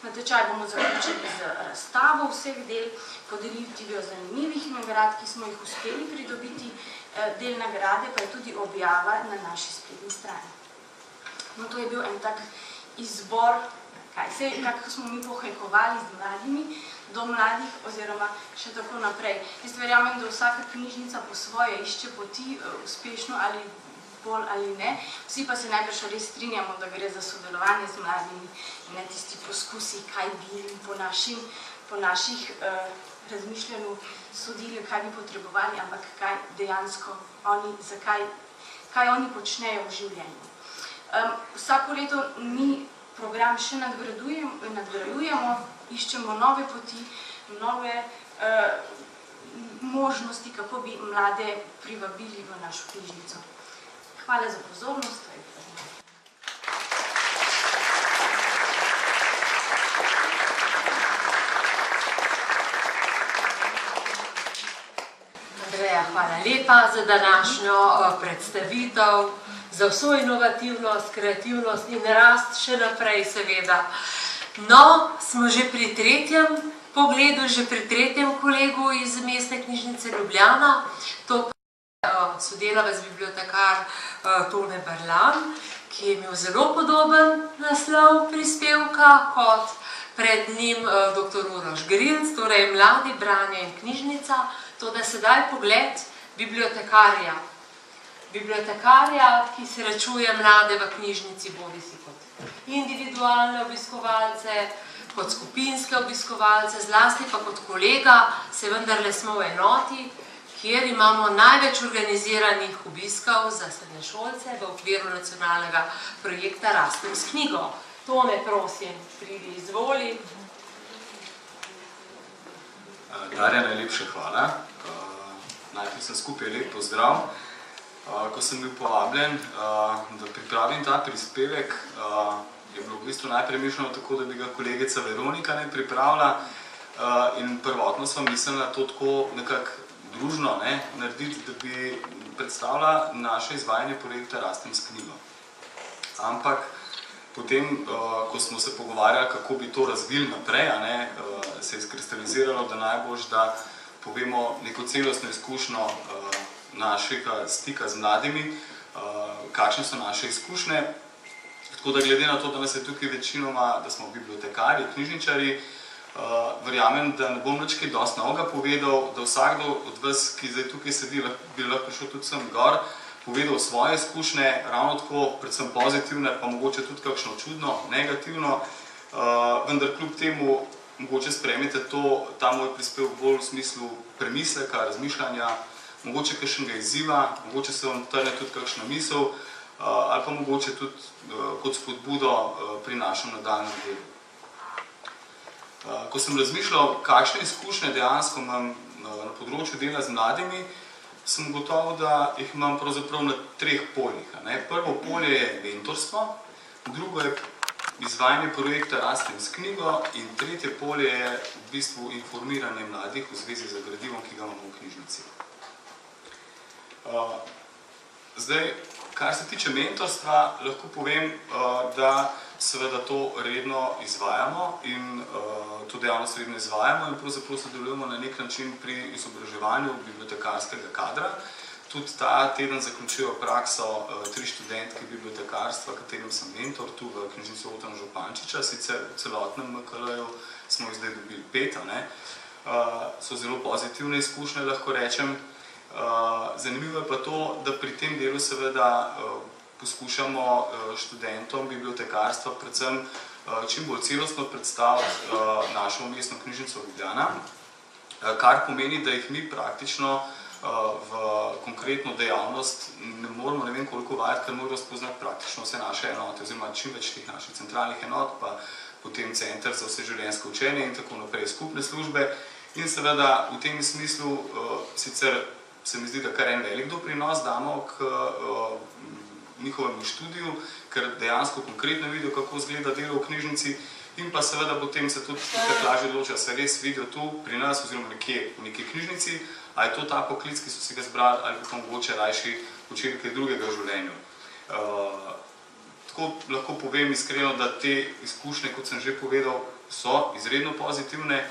Natečaj bomo zaključili z razstavo vseh del, podelitvijo zanimivih nagrad, ki smo jih uspeli pridobiti, del nagrade pa je tudi objava na naši spletni strani. No, to je bil en tak izbor, kako smo mi pohajkovali z mladimi, do mladih oziroma še tako naprej. Jaz verjamem, da vsaka knjižnica po svoje išče poti, uspešno ali bolj ali ne. Vsi pa se najbrž res strinjamo, da gre za sodelovanje z mladimi in ne tisti poskusi, kaj bi jim po naših razmišljanju sodili, kaj bi potrebovali, ampak kaj dejansko oni, kaj oni počnejo v življenju. Vsako leto mi program še nadgrajujemo, iščemo nove poti, nove možnosti, kako bi mlade privabili v našo knjižnico. Hvala za pozornost. Andreja, hvala lepa za današnjo predstavitev, za vso inovativnost, kreativnost in rast še naprej seveda. No, smo že pri tretjem pogledu, že pri tretjem kolegu iz Mestne knjižnice Ljubljana. To pa je sodelavec bibliotekar Tone Berlan, ki je imel zelo podoben naslov prispevka kot pred njim dr. Uroš Grilc, torej Mladi, branje in knjižnica. Toda sedaj pogled bibliotekarja. Bibliotekarja, ki srečuje mlade v knjižnici, bodisi kot individualne obiskovalce, kot skupinske obiskovalce, zlasti pa kot kolega, se vendarle smo v enoti, kjer imamo največ organiziranih obiskov za srednješolce v okviru nacionalnega projekta Rastem s knjigo. Tone, prosim, pridi, izvoli. Darja, najlepša hvala. Najprej sem skupaj lep pozdrav. Ko sem bil povabljen, da pripravim ta prispevek, je bilo v bistvu najprej mišljeno tako, da bi ga kolegica Veronika ne pripravila in prvotno sva mislila to tako nekako družno narediti, da bi predstavila naše izvajanje projekta Rastem s knjigo. Ampak potem, ko smo se pogovarjali, kako bi to razvili naprej, se je izkristaliziralo, da najboljš, da povemo neko celostno izkušnjo našega stika z mladimi, kakšne so naše izkušnje. Tako da glede na to, da nas je tukaj večinoma, da smo bibliotekarji, knjižničarji, verjamem, da ne bom nič kaj dosti novega povedal, da vsakdo od vas, ki zdaj tukaj sedi, bi lahko prišel tudi sem gor, povedal svoje izkušnje, ravno tako, predvsem pozitivne, pa mogoče tudi kakšno čudno, negativno, vendar kljub temu mogoče sprejmete ta moj prispevek bolj v smislu premisleka, razmišljanja, mogoče kakšnega izziva, mogoče se vam trne tudi kakšna misel, ali pa mogoče tudi kot spodbudo pri našem nadaljnjem delu. Ko sem razmišljal, kakšne izkušnje dejansko imam na področju dela z mladimi, sem gotovo, da jih imam pravzaprav na 3 poljih. Prvo polje je mentorstvo, drugo je izvajanje projekta Rastem s knjigo in tretje polje je v bistvu informiranje mladih v zvezi z gradivom, ki ga imamo v knjižnici. Zdaj, kar se tiče mentorstva, lahko povem, da seveda to redno izvajamo in to dejavnost redno izvajamo in pravzaprav sodelujemo na nek način pri izobraževanju bibliotekarskega kadra. Tudi ta teden zaključujejo prakso 3 študentke bibliotekarstva, katerim sem mentor tu v knjižnici Otona Župančiča, sicer v celotnem MKL-ju smo jih zdaj dobili 5, so zelo pozitivne izkušnje, lahko rečem. Zanimivo je pa to, da pri tem delu seveda poskušamo študentom bibliotekarstva predvsem čim bolj celostno predstaviti našo mestno knjižnico Ljubljana, kar pomeni, da jih mi praktično v konkretno dejavnost ne moramo ne vem koliko vajati, ker moramo spoznati praktično vse naše enote, oziroma čim več teh naših centralnih enot, pa potem center za vseživljenjsko učenje in tako naprej, skupne službe. In seveda v tem smislu sicer se mi zdi, da kar en velik doprinos damo k njihovemu študiju, ker dejansko konkretno vidijo, kako izgleda delo v knjižnici in pa seveda potem se tudi tako lažje odločijo, se res vidijo tu pri nas oziroma nekje v neki knjižnici, a je to ta poklic, ki so si ga zbrali ali pa mogoče rajši počeli kaj drugega v življenju. Tako lahko povem iskreno, da te izkušnje, kot sem že povedal, so izredno pozitivne.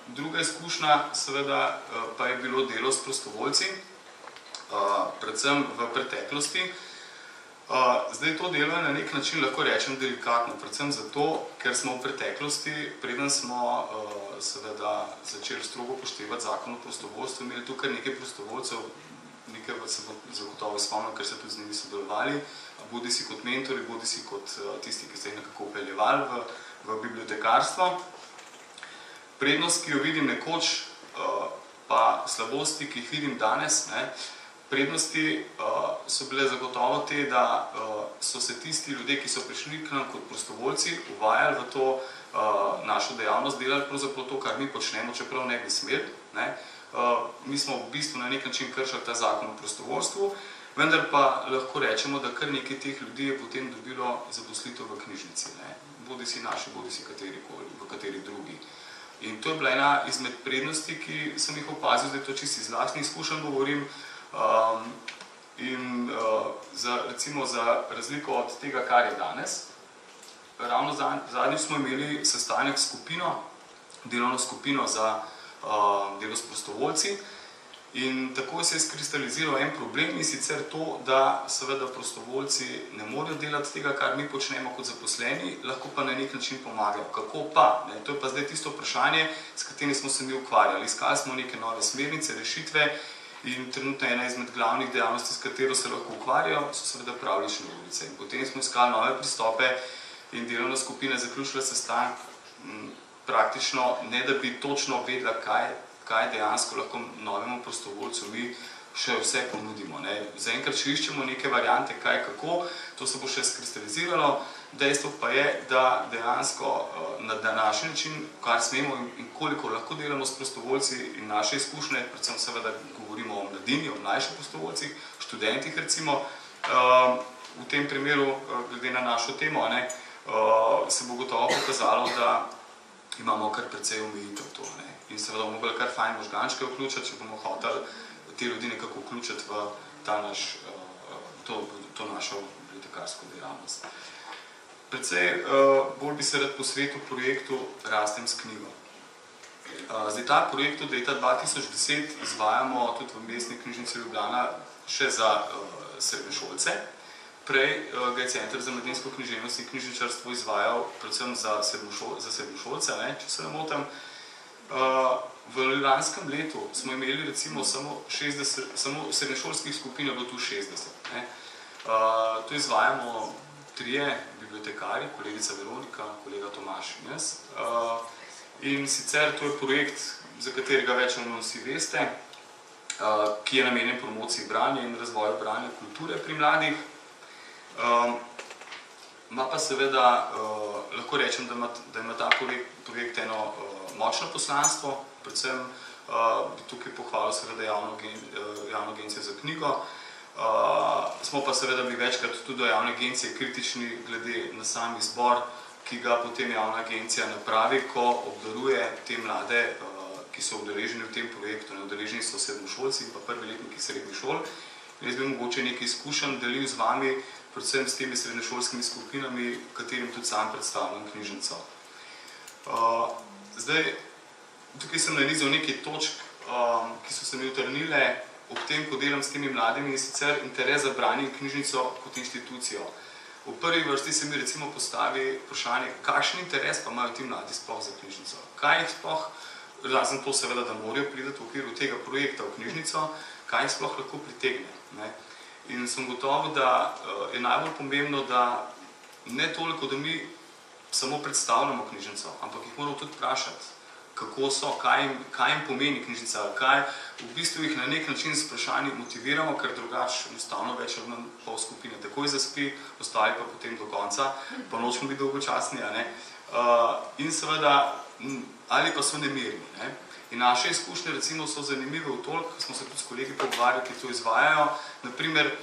Druga izkušnja seveda pa je bilo delo s prostovoljci, predvsem v preteklosti. Zdaj to delo je na nek način, lahko rečem, delikatno, predvsem zato, ker smo v preteklosti, preden smo seveda začeli strogo upoštevati zakon o prostovoljstvu, imeli tukaj nekaj prostovoljcev, nekaj se bo zagotovo spomnil, ker se tudi z njimi sodelovali, bodi si kot mentori, bodi si kot tisti, ki ste jih nekako upeljevali v bibliotekarstvo. Prednost, ki jo vidim nekoč, pa slabosti, ki jih vidim danes, prednosti so bile zagotovo te, da so se tisti ljudje, ki so prišli k nam kot prostovoljci, uvajali v to našo dejavnost, delali pravzaprav to, kar mi počnemo, čeprav ne bi smeli. Mi smo v bistvu na nek način kršili ta zakon o prostovoljstvu, vendar pa lahko rečemo, da kar nekaj teh ljudi je potem dobilo zaposlitev v knjižnici. Bodi si naši, bodi si v kateri drugi. In to je bila ena izmed prednosti, ki sem jih opazil, zdaj to čisto iz lastnih izkušenj govorim, in recimo za razliko od tega, kar je danes. Ravno zadnjič smo imeli sestanek s skupino, delovno skupino za delo s prostovoljci in tako se je skristaliziral en problem in sicer to, da seveda prostovoljci ne morejo delati tega, kar mi počnemo kot zaposleni, lahko pa na nek način pomagajo. Kako pa? To je pa zdaj tisto vprašanje, s katerim smo se mi ukvarjali. Iskali smo neke nove smernice, rešitve in trenutno ena izmed glavnih dejavnosti, s katero se lahko ukvarjajo, so seveda pravljične ulice. In potem smo iskali nove pristope in delovna skupina zaključila sestanek praktično, ne da bi točno vedela, kaj dejansko lahko novemu prostovoljcu mi še vse ponudimo. Zaenkrat še iščemo neke variante, kaj, kako, to se bo še skristaliziralo. Dejstvo pa je, da dejansko na današnji način, kar smemo in koliko lahko delamo s prostovoljci in naše izkušnje, predvsem seveda govorimo o mladini, o mlajših prostovoljcih, študentih recimo, v tem primeru, glede na našo temo, se bo gotovo pokazalo, da imamo kar precej omejitev to. In seveda bomo mogli kar fajn možgančke vključiti, če bomo hoteli te ljudi nekako vključiti v ta naš, to našo bibliotekarsko dejavnost. Predvsej bolj bi se rad posvetil projektu Rastem s knjigo. Zdaj, ta projekt od leta 2010 izvajamo tudi v Mestni knjižnici Ljubljana še za srednješolce. Prej ga je Center za mladinsko književnost in knjižničarstvo izvajal predvsem za srednješolce, če se ne motim. V lanskem letu smo imeli recimo samo srednješolskih skupin, je bilo tu 60. To izvajamo trije bibliotekarji, kolegica Veronika, kolega Tomaž in jaz. In sicer to je projekt, za katerega več ali manj vsi veste, ki je namenjen promociji branja in razvoju branja kulture pri mladih. Ma pa seveda lahko rečem, da ima ta projekt eno močno poslanstvo, predvsem bi tukaj pohvalil seveda javno agencijo za knjigo. Smo pa seveda bili večkrat tudi do javne agencije kritični glede na sam izbor, ki ga potem javna agencija napravi, ko obdaruje te mlade, ki so udeleženi v tem projektu. Udeleženi so srednješolci in pa prvi letniki srednjih šol. Jaz bi mogoče nekaj izkušenj delil z vami, predvsem s temi srednješolskimi skupinami, katerim tudi sam predstavljam knjižnico. Zdaj, tukaj sem nanizal nekaj točk, ki so se mi utrnile ob tem, ko delam s temi mladimi, in sicer interes za branje in knjižnico kot inštitucijo. V prvi vrsti se mi recimo postavi vprašanje, kakšen interes pa imajo ti mladi sploh za knjižnico. Kaj jih sploh, razen to seveda, da morajo priti v okviru tega projekta v knjižnico, kaj jih sploh lahko pritegne. In sem gotov, da je najbolj pomembno, da ne toliko, da mi samo predstavljamo knjižnico, ampak jih moramo tudi vprašati, kako so, kaj jim pomeni knjižnica, kaj v bistvu jih na nek način s vprašanji motiviramo, ker drugače enostavno več ali manj pol skupine takoj zaspi, ostali pa potem do konca, pa nočemo biti dolgočasni, in seveda, ali pa so nemirni. In naše izkušnje recimo so zanimive v toliko, ko smo se tudi s kolegi pogovarjali, ki to izvajajo. Naprimer,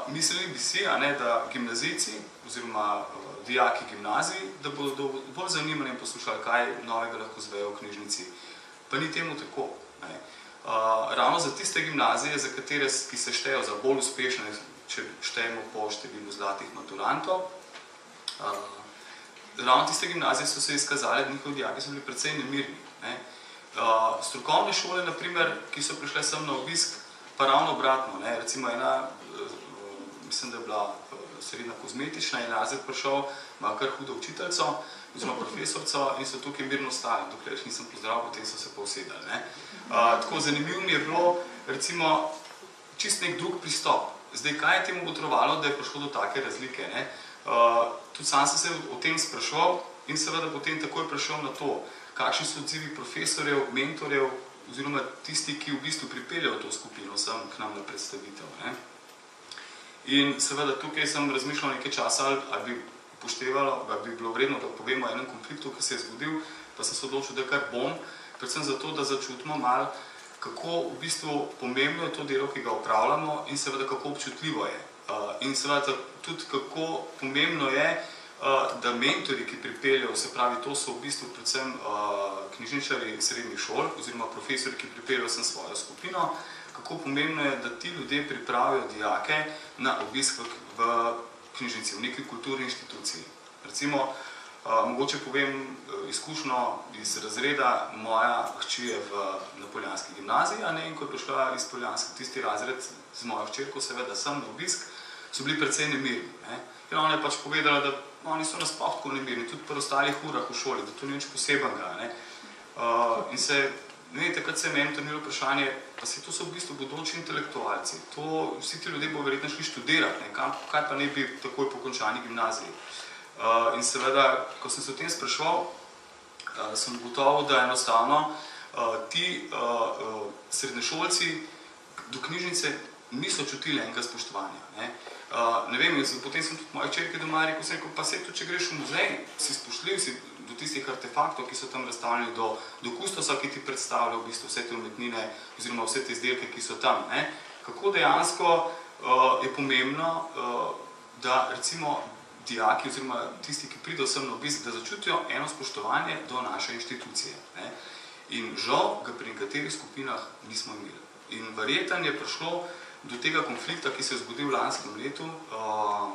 mislili bi si, da gimnazijci oziroma dijaki gimnaziji, da bodo bolj zanimanjem poslušali, kaj novega lahko zvejo v knjižnici. Pa ni temu tako. Ravno za tiste gimnazije, za katere, ki se štejo za bolj uspešne, če štejemo po številu zlatih maturantov, ravno tiste gimnazije so se izkazali, da njihovi dijaki so bili precej nemirni. Strokovne šole, naprimer, ki so prišle sem na obisk, pa ravno obratno. Recimo ena, mislim, da je bila srednja kozmetična, in razred prišel, ima kar hudo učiteljico, oziroma profesorco, in so tukaj mirno stali, dokler jih nisem pozdravil, potem so se pa usedali. Tako zanimivo mi je bilo, recimo, čist nek drug pristop. Zdaj, kaj je temu botrovalo, da je prišlo do take razlike? Tudi sam sem se o tem sprašal in seveda potem takoj prišel na to, kakšni so odzivi profesorjev, mentorjev, oziroma tisti, ki v bistvu pripeljajo to skupino sem k nam na predstavitev. In seveda tukaj sem razmišljal nekaj časa, ali bi upoštevalo, ali bi bilo vredno, da povemo o enem konfliktu, ki se je zgodil, pa sem se odločil, da kar bom, predvsem zato, da začutimo malo, kako v bistvu pomembno je to delo, ki ga opravljamo, in seveda kako občutljivo je. In seveda tudi kako pomembno je, da mentori, ki pripeljajo, se pravi, to so v bistvu predvsem knjižničarji srednjih šol, oziroma profesori, ki pripeljajo sem svojo skupino, kako pomembno je, da ti ljudje pripravijo dijake na obisk v knjižnici, v neki kulturni inštituciji. Recimo, mogoče povem izkušnjo iz razreda, moja hči je na Poljanski gimnaziji, in ko je prišla iz Poljanske tisti razred z mojo hčerko, seveda sem na obisk, so bili precej nemirni. In ona je pač povedala, da oni so nasploh tako nemirni, tudi pri ostalih urah v šoli, da to ni nič posebenega. In se, takrat se je meni trnilo vprašanje, pa to so v bistvu bodoči intelektualci, vsi ti ljudje bo verjetno šli študirati, kaj pa ne bi takoj po končani gimnaziji. In seveda, ko sem se o tem spraševal, sem gotovo, da enostavno ti srednješolci do knjižnice niso čutili enega spoštovanja. Ne vem, potem sem tudi moje hčerke doma rekel, pa se tudi, če greš v muzej, si spoštljiv, si do tistih artefaktov, ki so tam razstavljeni, do kustosa, ki ti predstavlja v bistvu vse te umetnine, oziroma vse te izdelke, ki so tam. Kako dejansko je pomembno, da recimo dijaki oziroma tisti, ki pridejo sem na obisk, da začutijo eno spoštovanje do naše inštitucije. Ne. In žal ga pri nekaterih skupinah nismo imeli. In verjetno je prišlo do tega konflikta, ki se je zgodil v lanskem letu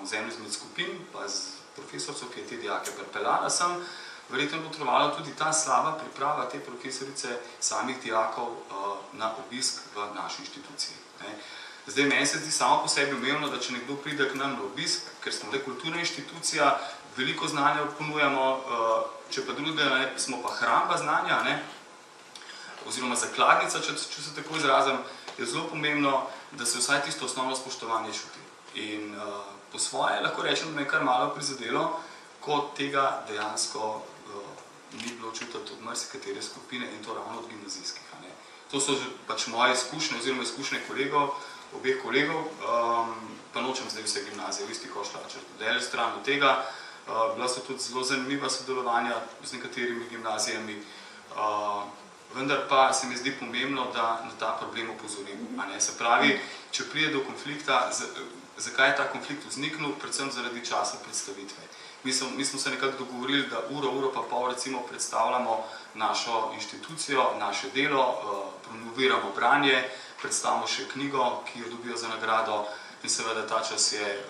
z eno izmed skupin, pa z profesorco, ki je te dijake pripeljala sem, verjetno je potrebovalo tudi ta slaba priprava te profesorice samih dijakov na obisk v naši inštituciji. Ne. Zdaj, meni se zdi samo po sebi umevno, da če nekdo pride k nam na obisk, ker smo kulturna inštitucija, veliko znanja ponujamo, če pa drugega smo pa hramba znanja, ne, oziroma zakladnica, če se tako izrazim, je zelo pomembno, da se vsaj tisto osnovno spoštovanje čuti. In po svoje lahko rečem, da me je kar malo prizadelo, ko tega dejansko ni bilo čutiti od marsikatere skupine in to ravno od gimnazijskih. To so pač moje izkušnje oziroma izkušnje kolegov, obeh kolegov, pa nočem zdaj vse gimnazije v isti koš tlačiti. Delo stran od tega, bila so tudi zelo zanimiva sodelovanja z nekaterimi gimnazijami, vendar pa se mi zdi pomembno, da na ta problem opozorim. Se pravi, če pride do konflikta, zakaj je ta konflikt vzniknil? Predvsem zaradi časa predstavitve. Mi smo se nekako dogovorili, da uro pa pol recimo predstavljamo našo inštitucijo, naše delo, promoviramo branje, predstavimo še knjigo, ki jo dobijo za nagrado in seveda ta čas je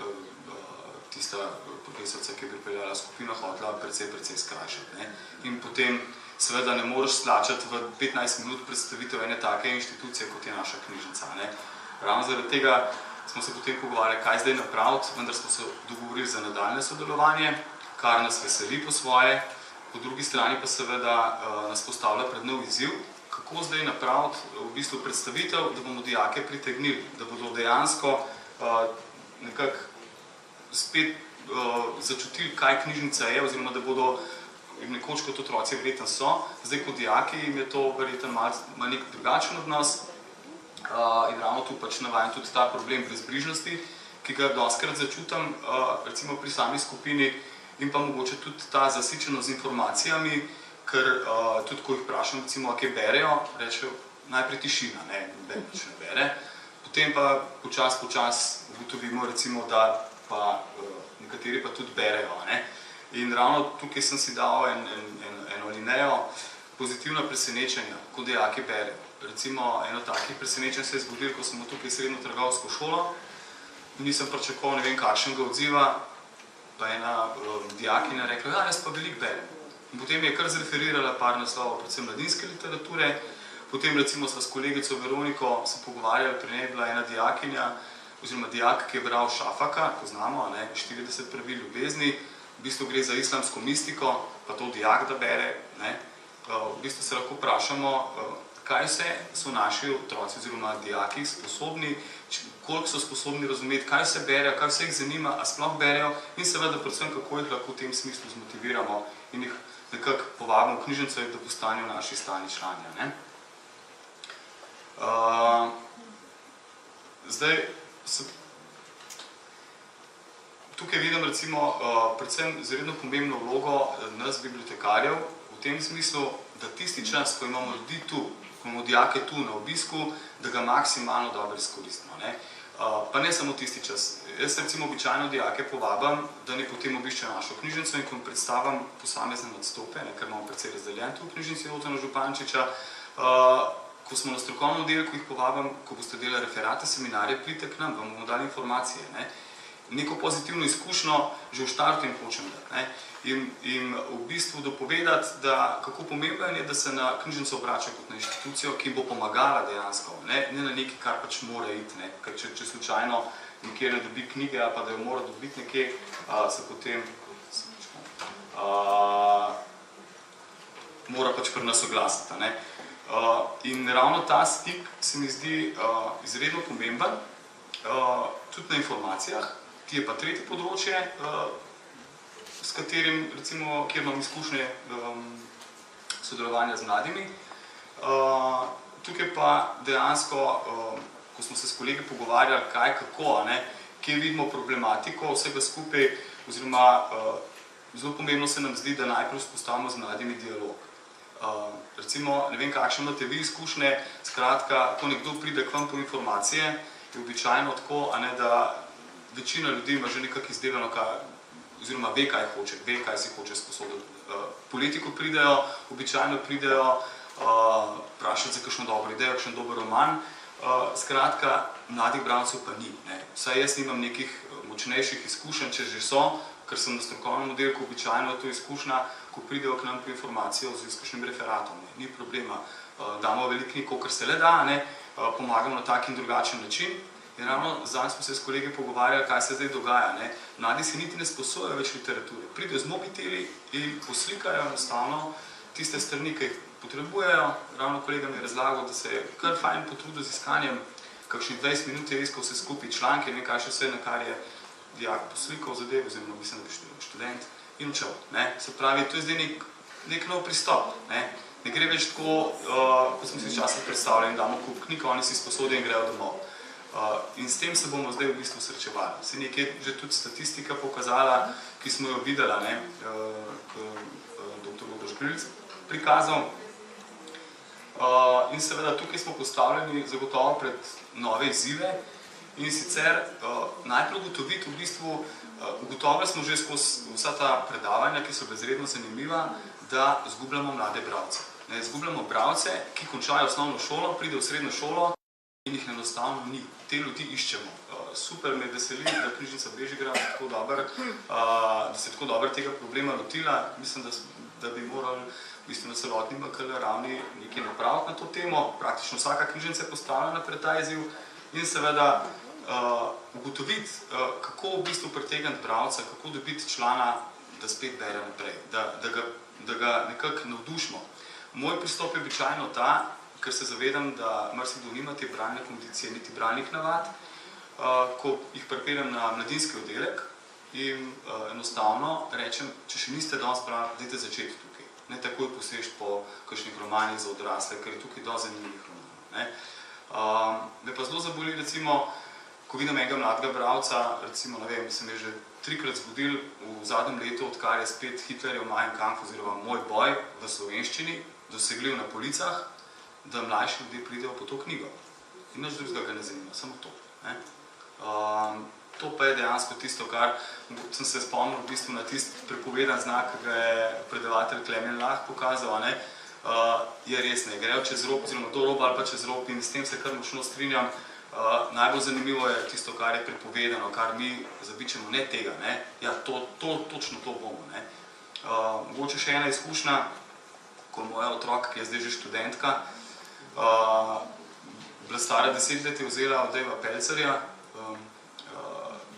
tista profesorica, ki je pripeljala skupino, hotela precej skrajšati. In potem seveda ne moreš slačati v 15 minut predstavitev ene take inštitucije, kot je naša knjižnica. Ravno zaradi tega smo se potem pogovarjali, kaj zdaj napraviti, vendar smo se dogovorili za nadaljne sodelovanje, kar nas veseli po svoje, po drugi strani pa seveda nas postavlja pred nov izziv, kako zdaj napraviti v bistvu predstavitev, da bomo dijake pritegnili, da bodo dejansko nekako spet začutili, kaj knjižnica je, oziroma da bodo nekoč kot otroci verjetno so, zdaj kot dijaki jim je to verjetno malo nek drugačen odnos in ravno tu pač navajam tudi ta problem brezbrižnosti, ki ga dostikrat začutam recimo pri sami skupini in pa mogoče tudi ta zasičenost z informacijami, ker tudi ko jih vprašam, recimo, kaj berejo, rečejo najprej tišina, noben nič ne bere, potem pa počas ugotovimo recimo, da pa nekateri pa tudi berejo. In ravno tukaj sem si dal eno alinejo pozitivna presenečenja, ko dijaki berejo. Recimo, eno takih presenečenj se je zgodilo, ko smo tukaj srednjo trgovsko šolo, nisem pričakoval ne vem kakšnega odziva, pa ena dijakinja rekla, jaz pa veliko berem. In potem je kar zreferirala par naslovov, predvsem mladinske literature, potem recimo sva s kolegico Veroniko se pogovarjali, pri njej je bila ena dijakinja, oziroma dijak, ki je bral Šafaka, ko znamo, 40 pravil ljubezni, v bistvu gre za islamsko mistiko, pa to dijak da bere, v bistvu se lahko vprašamo, kaj vse so naši otroci oziroma dijaki sposobni, koliko so sposobni razumeti, kaj vse berejo, kaj vse jih zanima, a sploh berejo in seveda predvsem, kako jih lahko v tem smislu zmotiviramo in jih nekako povabimo v knjižnico, da postanejo naši stalni člani. Zdaj, tukaj vidim recimo predvsem izredno pomembno vlogo nas bibliotekarjev v tem smislu, da tisti čas, ko imamo ljudi tu, ko imamo dijake tu na obisku, da ga maksimalno dobro izkoristimo. Pa ne samo tisti čas. Jaz recimo običajno dijake povabam, da ne potem obiščejo našo knjižnico in ko jim predstavim posamezne nadstope, ker imamo precej razdeljen tu v knjižnici Otona Župančiča, ko smo na strokovnem oddelku, jih povabim, ko boste delali referate, seminarje, pridite k nam, vam bomo dali informacije. Neko pozitivno izkušnjo že v štartu jim hočem dati. In v bistvu dopovedati, kako pomembno je, da se na knjižnico obračajo kot na inštitucijo, ki jim bo pomagala dejansko, ne na nekaj, kar pač mora iti. Ker če slučajno nekje ne dobi knjige, ali pa da jo mora dobiti nekje, se potem mora pač pri nas oglasiti. In ravno ta stik se mi zdi izredno pomemben, tudi na informacijah, ki je pa tretje področje, s katerim, recimo, kjer imam izkušnje sodelovanja z mladimi. Tukaj pa dejansko, ko smo se s kolegi pogovarjali, kaj, kako, kje vidimo problematiko vsega skupaj, oziroma zelo pomembno se nam zdi, da najprej vzpostavimo z mladimi dialog. Recimo, ne vem, kakšne imate vi izkušnje, skratka, ko nekdo pride k vam po informacije, je običajno tako, da večina ljudi ima že nekako izdelano oziroma ve, kaj hoče, ve, kaj si hoče sposoditi. Politiko pridejo, običajno pridejo vprašati za kakšno dobro idejo, kakšen dober roman. Skratka, mladih bralcev pa ni. Vsaj jaz nimam nekih močnejših izkušenj, če že so, ker sem na strokovnem oddelku, običajno to izkušnja, ko pridejo k nam po informacijo z kakšnim referatom. Ni problema, damo veliko knjig, kar se le da, pomagamo na tak in drugačen način. In ravno zdaj smo se s kolegi pogovarjali, kaj se zdaj dogaja. Mladi si niti ne sposojajo več literature. Pridejo z mobiteli in poslikajo enostavno tiste strani, ki jih potrebujejo. Ravno kolega mi je razlagal, da se je kar fajn potrudil z iskanjem, kakšnih 20 minut je iskal vse skupaj članke, nekaj še vse, na kar je dijak poslikal zadev, oziroma mislim, da je študent in učel. Se pravi, to je zdaj nek nov pristop. Ne gre več tako, kot smo si včasih predstavljali, damo kup knjig, oni si sposodijo in grejo domov. In s tem se bomo zdaj v bistvu srečevali. Se nekaj že tudi statistika pokazala, ki smo jo videla, dr. Uroš Grilc prikazal. In seveda tukaj smo postavljeni zagotovo pred nove izzive in sicer najprej ugotoviti v bistvu, ugotovili smo že skozi vsa ta predavanja, ki so bezredno zanimiva, da izgubljamo mlade bralce. Izgubljamo bralce, ki končajo osnovno šolo, pridejo v srednjo šolo in jih enostavno ni. Te ljudi iščemo. Super me veseli, da knjižnica Bežigrad da se tako dobro tega problema lotila. Mislim, da bi morali v bistvu na celotni MKL ravni nekaj napraviti na to temo. Praktično vsaka knjižnica je postavljena pred ta izziv in seveda ugotoviti, kako v bistvu pritegniti bralca, kako dobiti člana, da spet bere naprej, da ga nekako navdušimo. Moj pristop je običajno ta, ker se zavedam, da marsikdo nima te bralne kondicije, niti bralnih navad, ko jih pripeljem na mladinski oddelek in enostavno rečem, če še niste dosti brali, dajte začeti tukaj. Ne takoj posežiti po kakšnih romanih za odrasle, ker je tukaj dosti zanimivih romanov. Me pa zelo zaboli, recimo, ko vidim enega mladega bralca, recimo, ne vem, se mi je že 3-krat zgodil v zadnjem letu, odkar je spet Hitlerjev Mein Kampf oziroma Moj boj v slovenščini dosegljiv na policah, da mlajši ljudje pridejo po to knjigo. In nič drugega ga ne zanima, samo to. To pa je dejansko tisto, kar sem se spomnil v bistvu na tisti prepovedan znak, ki ga je predavatelj Klemen Lah pokazal, je res, ne grejo čez rob, oziroma do roba ali pa čez rob in s tem se kar močno strinjam. Najbolj zanimivo je tisto, kar je prepovedano, kar mi zabičemo, ne tega, ja, točno to bomo. Mogoče še ena izkušnja, ko moja otroka, ki je zdaj že študentka, bila stara 10 let, je vzela od Dejva Pelcerja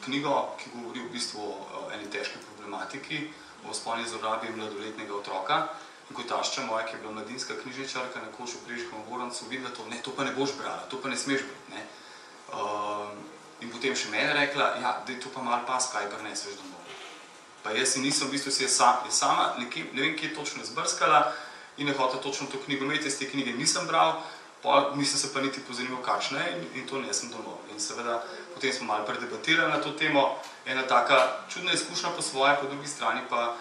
knjigo, ki govori v bistvu o eni težki problematiki, o spolni zlorabi mladoletnega otroka. In ko tašča moja, ki je bila mladinska knjižničarka na Koču v Prežiškem Gorancu, videla to, ne, to pa ne boš brala, to pa ne smeš biti. In potem še mene rekla, ja, da je to pa malo pas, kaj prineseš domov. Pa jaz si nisem, v bistvu si je sama, ne vem, kje je točno zbrskala in je hotela točno to knjigo imeti, jaz te knjige nisem bral, nisem se pa niti pozanimal, kakšna je in to nesem domov. In seveda, potem smo malo predebatirali na to temo, ena taka čudna izkušnja po svoje, po drugi strani pa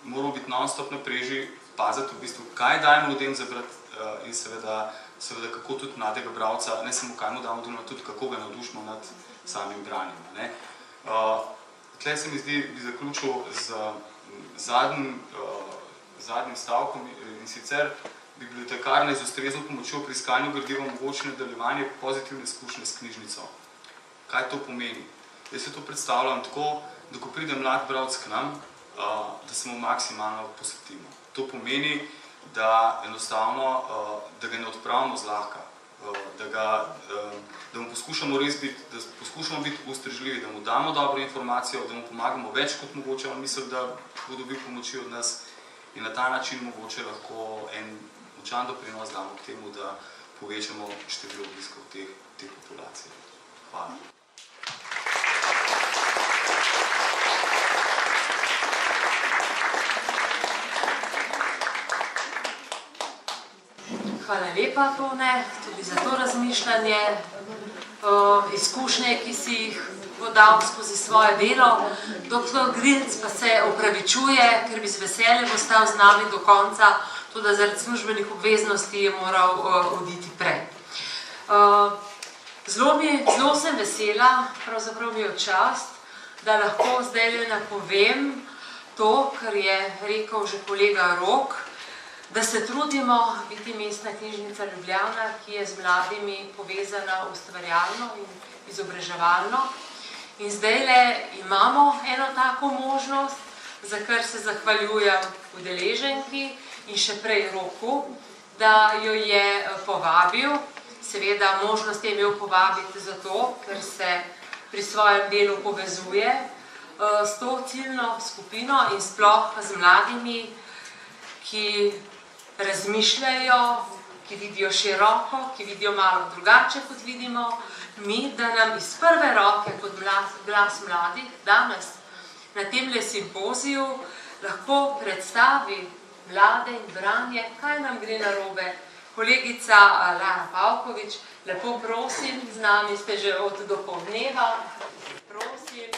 moral biti non-stop na preži, paziti v bistvu, kaj dajemo ljudem zabrati in seveda kako tudi mladega bralca, ne samo kaj mu damo domov, tudi kako ga navdušimo nad samim branjem. Tle se mi zdi, bi zaključil z zadnjim stavkom in sicer bibliotekarne z ustrezno pomočjo pri iskanju gradiva omogoči nadaljevanje pozitivne izkušnje s knjižnico. Kaj to pomeni? Jaz se to predstavljam tako, da ko pride mlad bralec k nam, da se mu maksimalno posvetimo. To pomeni, da enostavno, da ga ne odpravimo zlahka, da mu poskušamo res biti, da poskušamo biti ustrežljivi, da mu damo dobro informacijo, da mu pomagamo več kot mogoče, on misli, da bo dobil pomoči od nas in na ta način mogoče lahko en močan doprinos damo k temu, da povečamo število obiskov te populacije. Hvala. Hvala lepa, Tone, tudi za to razmišljanje, izkušnje, ki si jih podal skozi svoje delo. Dr. Grilc pa se opravičuje, ker bi z veseljem ostal z nami do konca, tudi zaradi službenih obveznosti je moral oditi prej. Zelo sem vesela, pravzaprav mi je v čast, da lahko zdaj napovem to, kar je rekel že kolega Rok, da se trudimo biti Mestna knjižnica Ljubljana, ki je z mladimi povezana ustvarjalno in izobraževalno. In zdajle imamo eno tako možnost, za kar se zahvaljujem udeleženki in še prej Roku, da jo je povabil. Seveda možnost je imel povabiti zato, ker se pri svojem delu povezuje s to ciljno skupino in sploh z mladimi, ki razmišljajo, ki vidijo široko, ki vidijo malo drugače, kot vidimo mi, da nam iz prve roke kot glas mladih danes na temle simpoziju lahko predstavi mlade in branje, kaj nam gre narobe. Kolegica Lara Pavkovič, lepo prosim, z nami ste že od dopoldneva, prosim,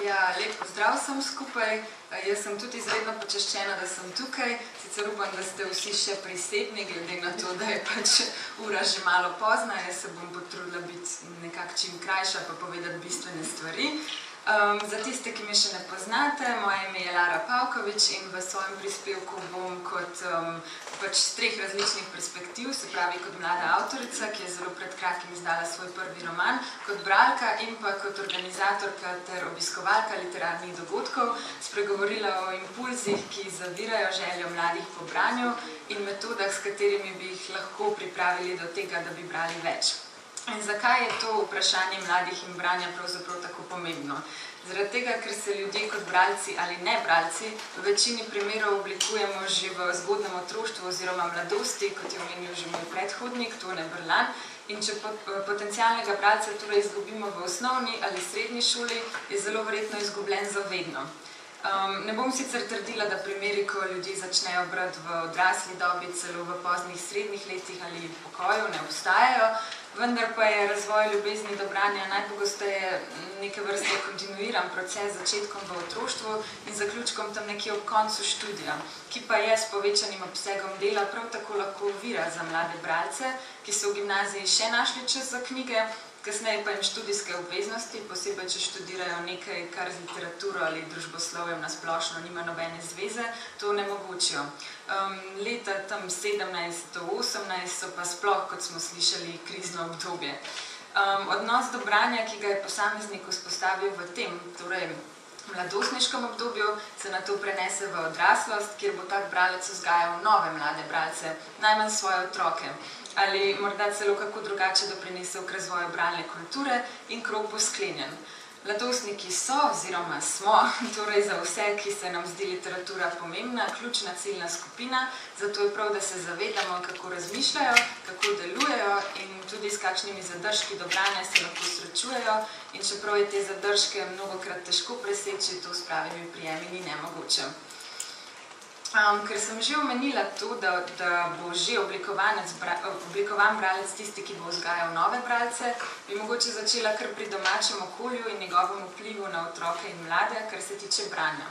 Ja, lep pozdrav vsem skupaj. Jaz sem tudi izredno počaščena, da sem tukaj. Sicer upam, da ste vsi še prisebni, glede na to, da je pač ura že malo pozna. Jaz se bom potrudila biti nekako čim krajša, pa povedati bistvene stvari. Za tiste, ki me še ne poznate, moje ime je Lara Pavkovič in v svojem prispevku bom kot pač z 3 različnih perspektiv, se pravi kot mlada avtorica, ki je zelo pred kratkim izdala svoj prvi roman, kot bralka in pa kot organizatorka ter obiskovalka literarnih dogodkov, spregovorila o impulzih, ki zavirajo željo mladih po branju in metodah, s katerimi bi jih lahko pripravili do tega, da bi brali več. In zakaj je to vprašanje mladih in branja pravzaprav tako pomembno? Zaradi tega, ker se ljudje kot bralci ali ne bralci v večini primerov oblikujemo že v zgodnem otroštvu oziroma mladosti, kot je omenil že moj predhodnik, Tone Brlan. In če potencialnega bralca torej izgubimo v osnovni ali srednji šoli, je zelo verjetno izgubljen za vedno. Ne bom sicer trdila, da primeri, ko ljudje začnejo brati v odrasli dobi, celo v poznih srednjih letih ali pokoju, ne obstajajo, vendar pa je razvoj ljubezni do branja najpogosteje neke vrste kontinuiran proces z začetkom v otroštvu in zaključkom tam nekje ob koncu študija, ki pa je s povečanim obsegom dela prav tako lahko ovira za mlade bralce, ki so v gimnaziji še našli čas za knjige, kasneje pa jim študijske obveznosti, posebej če študirajo nekaj, kar z literaturo ali družboslovjem na splošno nima nobene zveze, to onemogočijo. Leta tam 17 do 18 so pa sploh, kot smo slišali, krizno obdobje. Odnos do branja, ki ga je posameznik vzpostavil v tem, torej mladostniškem obdobju, se nato prenese v odraslost, kjer bo tak bralec vzgajal nove mlade bralce, najmanj svoje otroke. Ali morda celo kako drugače doprinesel k razvoju bralne kulture in krog bo sklenjen. Mladostniki so oziroma smo, torej za vse, ki se nam zdi literatura pomembna, ključna ciljna skupina, zato je prav, da se zavedamo, kako razmišljajo, kako delujejo in tudi s kakšnimi zadržki do branja se lahko srečujejo in čeprav je te zadržke mnogokrat težko preseči, to s pravimi prijemi ni nemogoče. Ker sem že omenila to, da bo že oblikovan bralec tisti, ki bo vzgajal nove bralce, bi mogoče začela kar pri domačem okolju in njegovem vplivu na otroke in mlade, kar se tiče branja.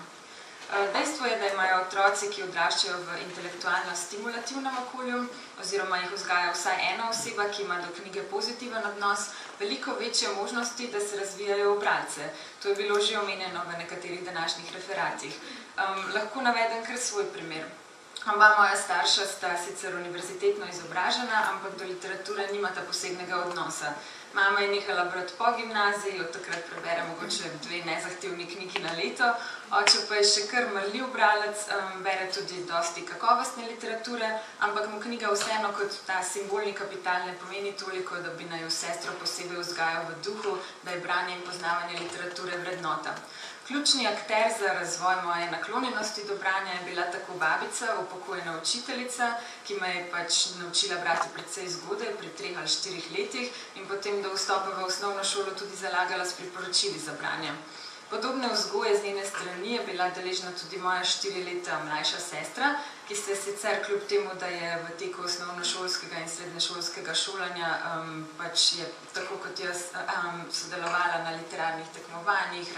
Dejstvo je, da imajo otroci, ki odraščajo v intelektualno-stimulativnem okolju, oziroma jih vzgaja vsaj ena oseba, ki ima do knjige pozitiven odnos, veliko večje možnosti, da se razvijajo v bralce. To je bilo že omenjeno v nekaterih današnjih referatih. Lahko navedem kar svoj primer. Oba moja starša sta sicer univerzitetno izobražena, ampak do literature nimata posebnega odnosa. Mama je nehala brati po gimnaziji, od takrat prebere mogoče 2 nezahtevni knjigi na leto, oče pa je še kar marljiv bralec, bere tudi dosti kakovostne literature, ampak mu knjiga vseeno kot ta simbolni kapital ne pomeni toliko, da bi naju sestro posebej vzgajal v duhu, da je branje in poznavanje literature vrednota. Ključni akter za razvoj moje naklonjenosti do branja je bila tako babica, upokojena učiteljica, ki me je pač naučila brati precej zgodaj, pri 3 ali 4 letih in potem do vstopa v osnovno šolo tudi zalagala s priporočili za branje. Podobne vzgoje z njene strani je bila deležna tudi moja 4 leta mlajša sestra, ki se sicer kljub temu, da je v teku osnovnošolskega in srednješolskega šolanja pač je tako kot jaz sodelovala na literarnih tekmovanjih,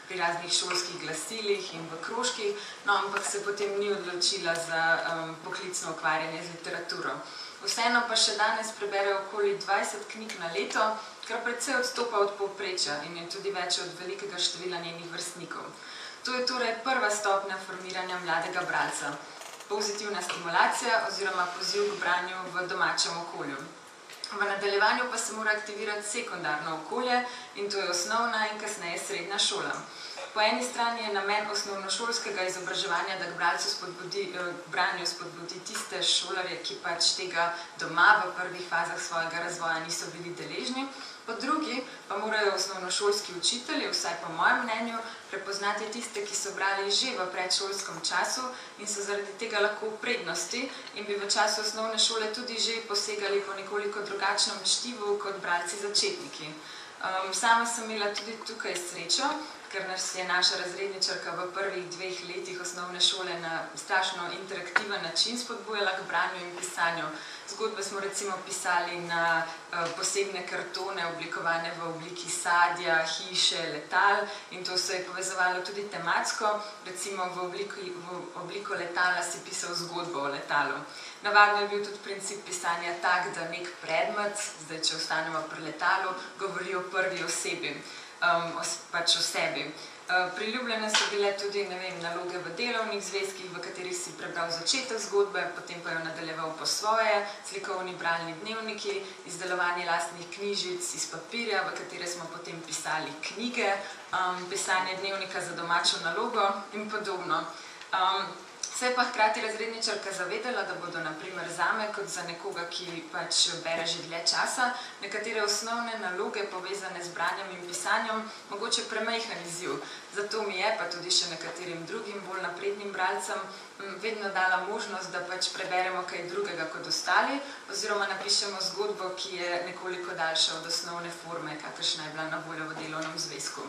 pri raznih šolskih glasilih in v krožkih, no ampak se potem ni odločila za poklicno ukvarjanje z literaturo. Vseeno pa še danes prebere okoli 20 knjig na leto, kar precej odstopa od povprečja in je tudi več od velikega števila njenih vrstnikov. To je torej prva stopnja formiranja mladega bralca. Pozitivna stimulacija oziroma poziv k branju v domačem okolju. V nadaljevanju pa se mora aktivirati sekundarno okolje in to je osnovna in kasneje srednja šola. Po eni strani je namen osnovnošolskega izobraževanja, da k branju spodbudi tiste šolarje, ki pač tega doma v prvih fazah svojega razvoja niso bili deležni. Po drugi pa morajo osnovnošolski učitelji, vsaj po mojem mnenju, prepoznati tiste, ki so brali že v predšolskem času in so zaradi tega lahko v prednosti in bi v času osnovne šole tudi že posegali po nekoliko drugačnem čtivu kot bralci začetniki. Sama sem imela tudi tukaj srečo, ker nas je naša razredničarka v prvih 2 letih osnovne šole na strašno interaktiven način spodbujala k branju in pisanju. Zgodbe smo recimo pisali na posebne kartone, oblikovane v obliki sadja, hiše, letal in to se je povezovalo tudi tematsko, recimo v obliko letala si pisal zgodbo o letalu. Navadno je bil tudi princip pisanja tak, da nek predmet, zdaj če ostanemo pri letalu, govori o prvi osebi, pač o sebi. Priljubljene so bile tudi, naloge v delovnih zvezkih, v katerih si prebral začetek zgodbe, potem pa jo nadaljeval po svoje, slikovni bralni dnevniki, izdelovanje lastnih knjižic iz papirja, v katere smo potem pisali knjige, pisanje dnevnika za domačo nalogo in podobno. Se je pa hkrati razredničarka zavedala, da bodo na primer zame, kot za nekoga, ki pač bere že dlje časa, nekatere osnovne naloge povezane z branjem in pisanjem mogoče premajhen izziv. Zato mi je, pa tudi še nekaterim drugim bolj naprednim bralcem, vedno dala možnost, da pač preberemo kaj drugega kot ostali oziroma napišemo zgodbo, ki je nekoliko daljša od osnovne forme, kakršna je bila na voljo v delovnem zvezku.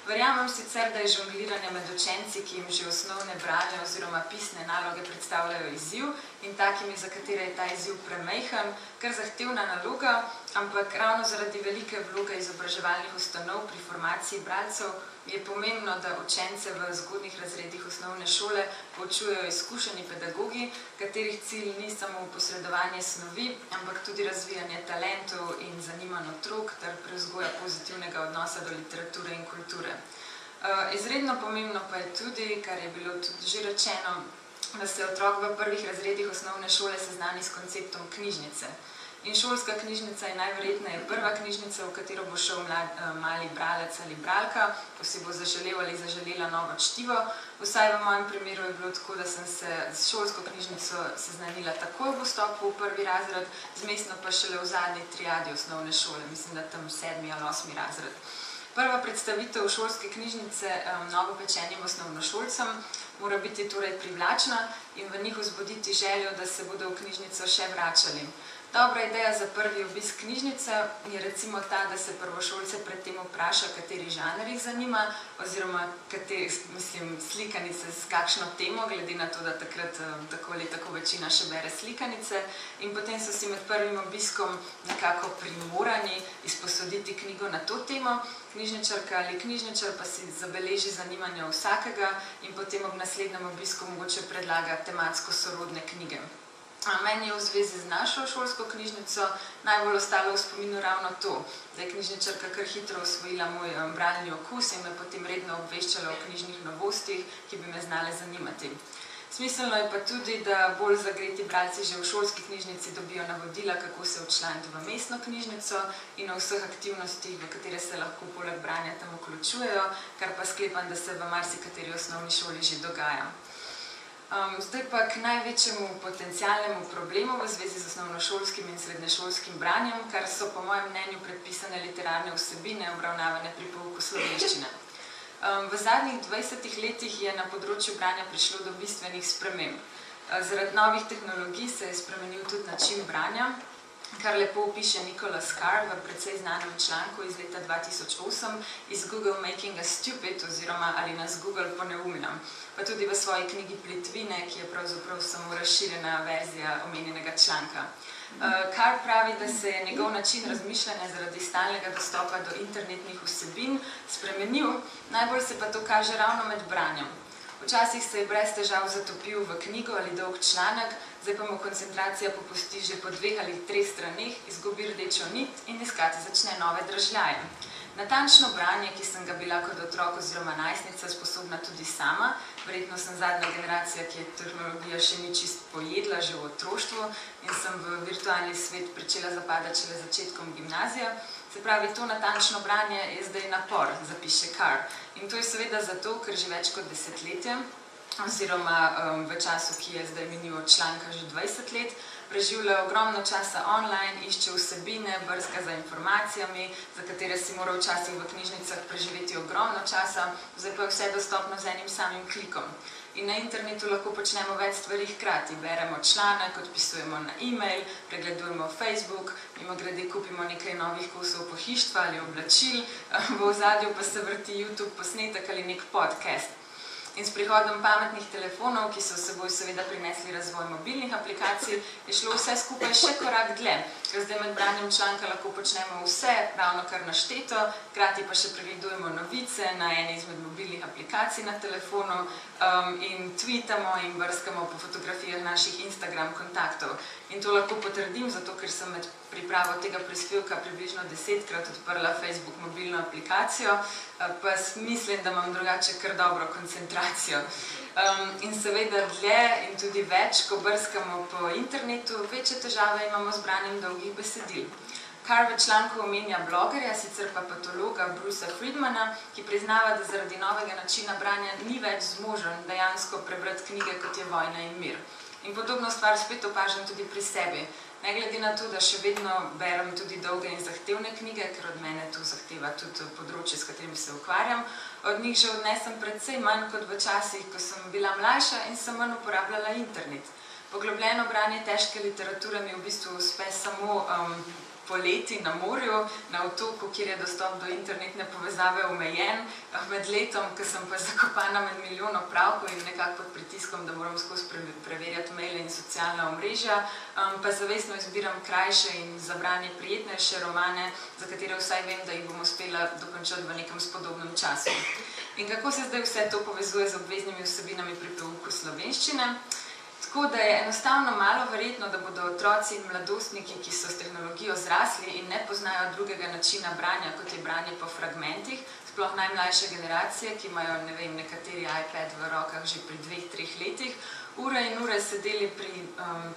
Verjamem sicer, da je žongliranje med učenci, ki jim že osnovne bralne oziroma pisne naloge predstavljajo izziv in takimi, za katere je ta izziv premajhen, kar zahtevna naloga, ampak ravno zaradi velike vloge izobraževalnih ustanov pri formaciji bralcev je pomembno, da učence v zgodnjih razredih osnovne šole poučujejo izkušeni pedagogi, katerih cilj ni samo posredovanje snovi, ampak tudi razvijanje talentov in zanimanj otrok ter prevzgoja pozitivnega odnosa do literature in kulture. Izredno pomembno pa je tudi, kar je bilo tudi že rečeno, da se otrok v prvih razredih osnovne šole seznani s konceptom knjižnice. In šolska knjižnica je najverjetneje prva knjižnica, v katero bo šel mali bralec ali bralka, ko si bo zaželel ali zaželela novo čtivo. Vsaj v mojem primeru je bilo tako, da sem se s šolsko knjižnico seznanila takoj v vstopu v prvi razred, zmestno pa šele v zadnji triadi osnovne šole, mislim, da tam 7. ali 8. razred. Prva predstavitev šolske knjižnice novopečenim osnovnošolcem mora biti torej privlačna in v njih vzbuditi željo, da se bodo v knjižnico še vračali. Dobra ideja za prvi obisk knjižnice je recimo ta, da se prvošolce predtem vpraša, kateri žanr jih zanima oziroma slikanice s kakšno temo, glede na to, da takrat tako ali tako večina še bere slikanice in potem so si med prvim obiskom nekako primorani izposoditi knjigo na to temo. Knjižničarka ali knjižničar pa si zabeleži zanimanje vsakega in potem ob naslednjem obisku mogoče predlaga tematsko sorodne knjige. Meni je v zvezi z našo šolsko knjižnico najbolj ostalo v spominu ravno to, da je knjižničarka kar hitro osvojila moj bralni okus in me potem redno obveščala o knjižnih novostih, ki bi me znale zanimati. Smiselno je pa tudi, da bolj zagreti bralci že v šolski knjižnici dobijo navodila, kako se včlaniti v mestno knjižnico in o vseh aktivnostih, v katere se lahko poleg branja tam vključujejo, kar pa sklepam, da se v marsikateri osnovni šoli že dogaja. Zdaj pa k največjemu potencialnemu problemu v zvezi z osnovnošolskim in srednješolskim branjem, kar so po mojem mnenju predpisane literarne vsebine obravnavane pri pouku slovenščine. V zadnjih 20 letih je na področju branja prišlo do bistvenih sprememb. Zaradi novih tehnologij se je spremenil tudi način branja. kar lepo opiše Nicholas Carr v precej znanem članku iz leta 2008 iz Google Making Us Stupid, oziroma Ali nas Google poneumlja, pa tudi v svoji knjigi Plitvine, ki je pravzaprav samo razširjena verzija omenjenega članka. Carr pravi, da se je njegov način razmišljanja zaradi stalnega dostopa do internetnih vsebin spremenil, najbolj se pa to kaže ravno med branjem. Včasih se je brez težav zatopil v knjigo ali dolg članek, zdaj pa mu koncentracija popusti že po 2 ali 3 straneh, izgubi rdečo nit in iskati začne nove dražljaje. Natančno branje, ki sem ga bila kot otrok oziroma najstnica sposobna tudi sama, verjetno sem zadnja generacija, ki je tehnologija še ni čist pojedla že v otroštvu in sem v virtualni svet pričela zapadati šele začetkom gimnazija. Se pravi, to natančno branje je zdaj napor, zapiše Carr. In to je seveda zato, ker že več kot desetletje, oziroma v času, ki je zdaj minil od članka že 20 let, preživlja ogromno časa online, išče vsebine, brska za informacijami, za katere si mora včasih v knjižnicah preživeti ogromno časa, zdaj pa je vse dostopno z enim samim klikom. In na internetu lahko počnemo več stvari hkrati. Beremo članek, odpisujemo na e-mail, pregledujemo Facebook, mimogrede kupimo nekaj novih kosov pohištva ali oblačil, v ozadju pa se vrti YouTube posnetek ali nek podcast. In s prihodom pametnih telefonov, ki so s seboj seveda prinesli razvoj mobilnih aplikacij, je šlo vse skupaj še korak dlje, ker zdaj med branjem članka lahko počnemo vse ravno kar našteto, hkrati pa še pregledujemo novice na eni izmed mobilnih aplikacij na telefonu in tweetamo in brskamo po fotografijah naših Instagram kontaktov. In to lahko potrdim, zato ker sem med pripravo tega prispevka približno 10-krat odprla Facebook mobilno aplikacijo, pa mislim, da imam drugače kar dobro koncentracijo. In seveda dlje in tudi več, ko brskamo po internetu, večje težave imamo z branjem dolgih besedil. Carr v članku omenja blogerja, sicer pa patologa Brucea Friedmana, ki priznava, da zaradi novega načina branja ni več zmožen dejansko prebrati knjige, kot je Vojna in mir. In podobno stvar spet opažam tudi pri sebi. Ne glede na to, da še vedno berem tudi dolge in zahtevne knjige, ker od mene to zahteva tudi področje, s katerim se ukvarjam, od njih že odnesem precej manj kot v časih, ko sem bila mlajša in sem manj uporabljala internet. Poglobljeno branje težke literature mi v bistvu uspe samo poleti na morju, na otoku, kjer je dostop do internetne povezave omejen, med letom, ko sem pa zakopana med milijon opravkov in nekako pod pritiskom, da moram skozi preverjati maile in socialna omrežja, pa zavestno izbiram krajše in za branje prijetnejše romane, za katere vsaj vem, da jih bom uspela dokončati v nekem spodobnem času. In kako se zdaj vse to povezuje z obveznimi vsebinami pri pouku slovenščine? Tako da je enostavno malo verjetno, da bodo otroci in mladostniki, ki so s tehnologijo zrasli in ne poznajo drugega načina branja, kot je branje po fragmentih, sploh najmlajše generacije, ki imajo, ne vem, nekateri iPad v rokah že pri 2-3 letih, ure in ure sedeli pri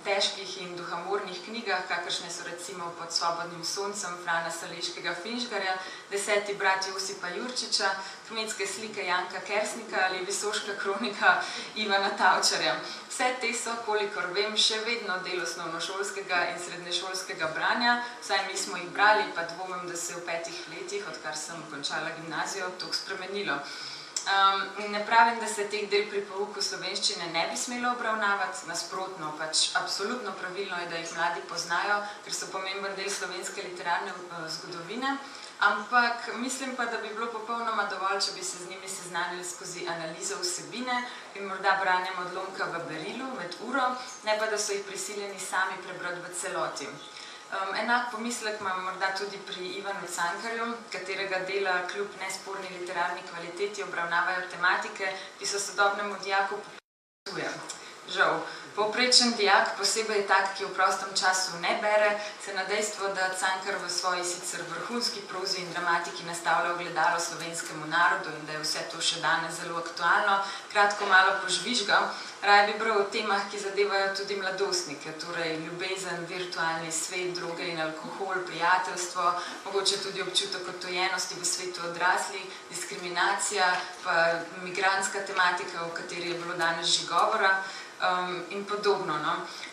težkih in duhamornih knjigah, kakršne so recimo Pod svobodnim soncem Frana Saleškega Finžgarja, 10. brat Josipa Jurčiča, Kmetske slike Janka Kersnika ali Visoška kronika Ivana Tavčarja. Vse te so, kolikor vem, še vedno del osnovnošolskega in srednješolskega branja, vsaj mi smo jih brali, pa dvomim, da se je v 5 letih, odkar sem končala gimnazijo, toliko spremenilo. Ne pravim, da se teh del pri pouku slovenščine ne bi smelo obravnavati, nasprotno, pač absolutno pravilno je, da jih mladi poznajo, ker so pomemben del slovenske literarne zgodovine, ampak mislim pa, da bi bilo popolnoma dovolj, če bi se z njimi seznanili skozi analizo vsebine in morda branjem odlomka v berilu med uro, ne pa, da so jih prisiljeni sami prebrati v celoti. Enak pomislek imam morda tudi pri Ivanu Cankarju, katerega dela kljub nesporni literarni kvaliteti obravnavajo tematike, ki so sodobnemu dijaku popustuje. Žal, povprečen dijak, posebej tak, ki v prostem času ne bere, se na dejstvo, da Cankar v svoji sicer vrhunski prozi in dramatiki nastavlja ogledalo slovenskemu narodu in da je vse to še danes zelo aktualno, kratko malo požvižga, raje bi bral o temah, ki zadevajo tudi mladostnike, torej ljubezen, virtualni svet, droge in alkohol, prijateljstvo, mogoče tudi občutek odtujenosti v svetu odraslih, diskriminacija, pa migrantska tematika, o kateri je bilo danes že govora, in podobno.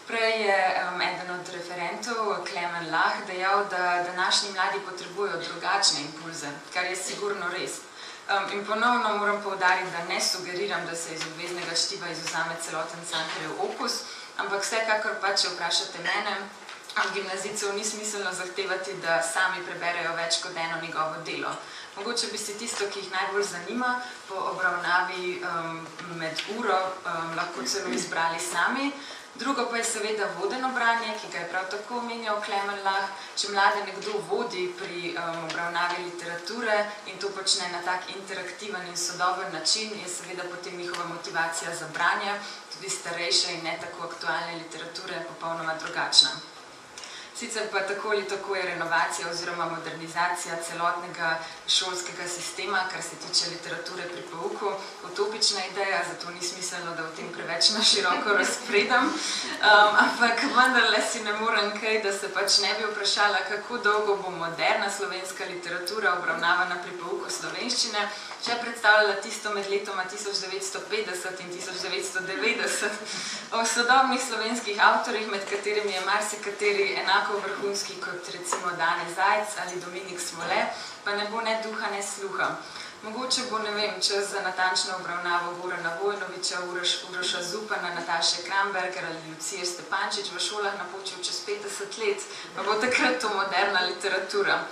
Prej je eden od referentov, Klemen Lah, dejal, da današnji mladi potrebujejo drugačne impulze, kar je sigurno res. In ponovno moram poudariti, da ne sugeriram, da se iz obveznega čtiva izvzame celoten Cankarjev opus, ampak vsekakor pa, če vprašate mene, gimnazijcev ni smiselno zahtevati, da sami preberejo več kot eno njegovo delo. Mogoče bi si tisto, ki jih najbolj zanima, po obravnavi med uro lahko celo izbrali sami. Drugo pa je seveda vodeno branje, ki ga je prav tako omenjal Klemen Lah. Če mlade nekdo vodi pri obravnavi literature in to počne na tak interaktiven in sodoben način, je seveda potem njihova motivacija za branje, tudi starejše in ne tako aktualne literature, popolnoma drugačna. Sicer pa tako ali tako je renovacija oziroma modernizacija celotnega šolskega sistema, kar se tiče literature pri pouku, utopična ideja, zato ni smiselno, da o tem preveč na široko razpredam. Ampak vendarle si ne morem kaj, da se pač ne bi vprašala, kako dolgo bo moderna slovenska literatura obravnavana pri pouku slovenščine, če je predstavljala tisto med letoma 1950 in 1990 o sodobnih slovenskih avtorjih, med katerimi je marsikateri enako vrhunski kot recimo Dane Zajc ali Dominik Smole, pa ne bo ne duha, ne sluha. Mogoče bo, ne vem, čas za natančno obravnavo Gorana Vojnovića, Uroša Zupana, Nataše Kramberger ali Lucije Stepančič v šolah napočil čez 50 let, pa bo takrat to moderna literatura.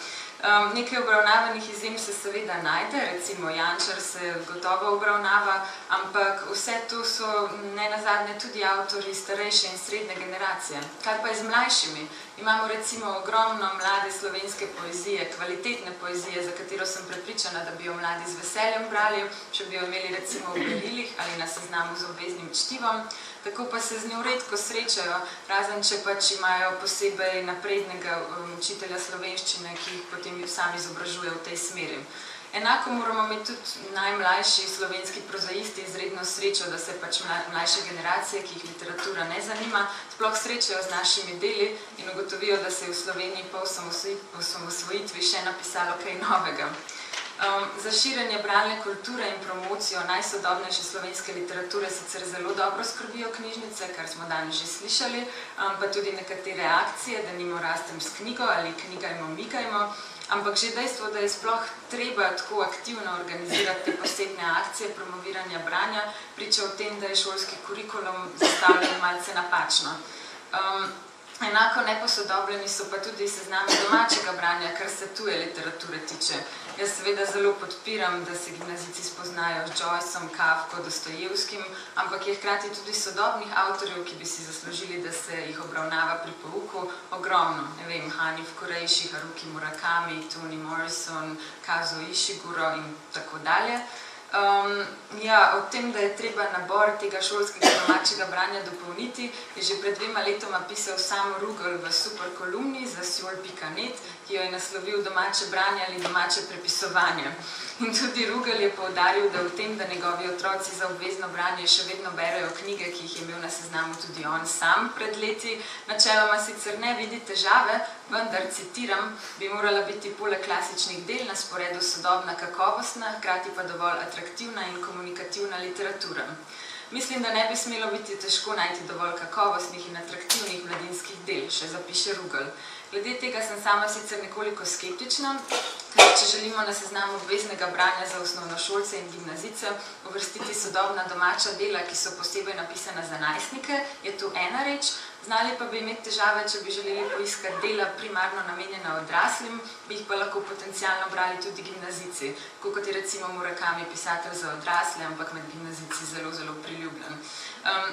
Nekaj obravnavanih izjem se seveda najde, recimo Jančar se gotovo obravnava, ampak vse to so nenazadnje tudi avtorji starejše in srednje generacije. Kaj pa je z mlajšimi? Imamo recimo ogromno mlade slovenske poezije, kvalitetne poezije, za katero sem prepričana, da bi jo mladi z veseljem brali, če bi jo imeli recimo v berilih ali na seznamu z obveznim čtivom. Tako pa se z njo redko srečajo, razen če pač imajo posebej naprednega učitelja slovenščine, ki jih potem sami izobražuje v tej smeri. Enako moramo imeti tudi najmlajši slovenski prozaisti izredno srečo, da se pač mlajše generacije, ki jih literatura ne zanima, sploh srečajo z našimi deli in ugotovijo, da se je v Sloveniji po osamosvojitvi še napisalo kaj novega. Za širjenje bralne kulture in promocijo najsodobnejše slovenske literature sicer zelo dobro skrbijo knjižnice, kar smo danes že slišali, pa tudi nekatere akcije, da nimo rastem s knjigo ali knjigajmo, mikajmo, ampak že dejstvo, da je sploh treba tako aktivno organizirati te posebne akcije promoviranja branja, priča o tem, da je šolski kurikulum zastavljen malce napačno. Enako neposodobljeni so pa tudi seznami domačega branja, kar se tuje literature tiče. Jaz seveda zelo podpiram, da se gimnazijci spoznajo z Joyceom, Kafko, Dostojevskim, ampak je hkrati tudi sodobnih avtorjev, ki bi si zaslužili, da se jih obravnava pri pouku, ogromno. Ne vem, Hanif Kureishi, Haruki Murakami, Toni Morrison, Kazuo Ishiguro in tako dalje. O tem, da je treba nabor tega šolskega domačega branja dopolniti, je že pred 2 letoma pisal sam Rugel v super kolumni za Sjol.net, ki jo je naslovil Domače branje ali domače prepisovanje. In tudi Rugel je poudaril, da v tem, da njegovi otroci za obvezno branje še vedno berejo knjige, ki jih je imel na seznamu tudi on sam pred leti, načeloma sicer ne vidi težave, vendar, citiram, bi morala biti poleg klasičnih del na sporedu sodobna, kakovostna, hkrati pa dovolj atraktivna in komunikativna literatura. Mislim, da ne bi smelo biti težko najti dovolj kakovostnih in atraktivnih mladinskih del, še zapiše Rugel. Glede tega sem sama sicer nekoliko skeptična, ker če želimo na seznamu obveznega branja za osnovnošolce in gimnazijce uvrstiti sodobna domača dela, ki so posebej napisana za najstnike, je to ena reč, znali pa bi imeti težave, če bi želeli poiskati dela primarno namenjena odraslim, bi jih pa lahko potencialno brali tudi gimnazijci, kot je recimo Murakami pisatelj za odrasle, ampak med gimnazijci zelo, zelo priljubljen.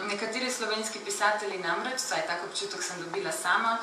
Nekateri slovenski pisatelji namreč, vsaj tak občutek sem dobila sama,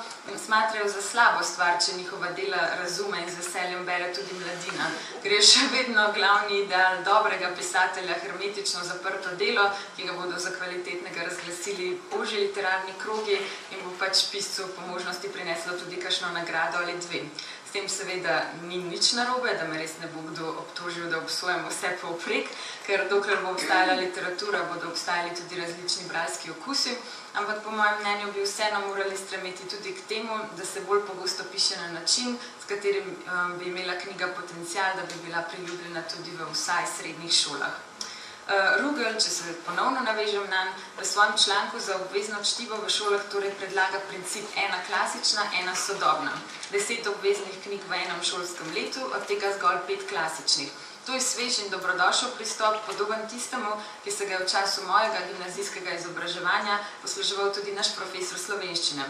smatrajo za slabo stvar, če njihova dela razume in z veseljem bere tudi mladina, ker je še vedno glavni ideal dobrega pisatelja hermetično zaprto delo, ki ga bodo za kvalitetnega razglasili ožji literarni krogi in bo pač piscu po možnosti prineslo tudi kakšno nagrado ali 2. S tem seveda ni nič narobe, da me res ne bo kdo obtožil, da obsojam vse povprek, ker dokler bo obstajala literatura, bodo obstajali tudi različni bralski okusi, ampak po mojem mnenju bi vseeno morali stremeti tudi k temu, da se bolj pogosto piše na način, s katerim bi imela knjiga potencial, da bi bila priljubljena tudi v vsaj srednjih šolah. Rugel, če se ponovno navežem nanj, v svojem članku za obvezno čtivo v šolah torej predlaga princip ena klasična, ena sodobna. 10 obveznih knjig v enem šolskem letu, od tega zgolj 5 klasičnih. To je svež in dobrodošel pristop, podoben tistemu, ki se ga je v času mojega gimnazijskega izobraževanja posluževal tudi naš profesor slovenščine.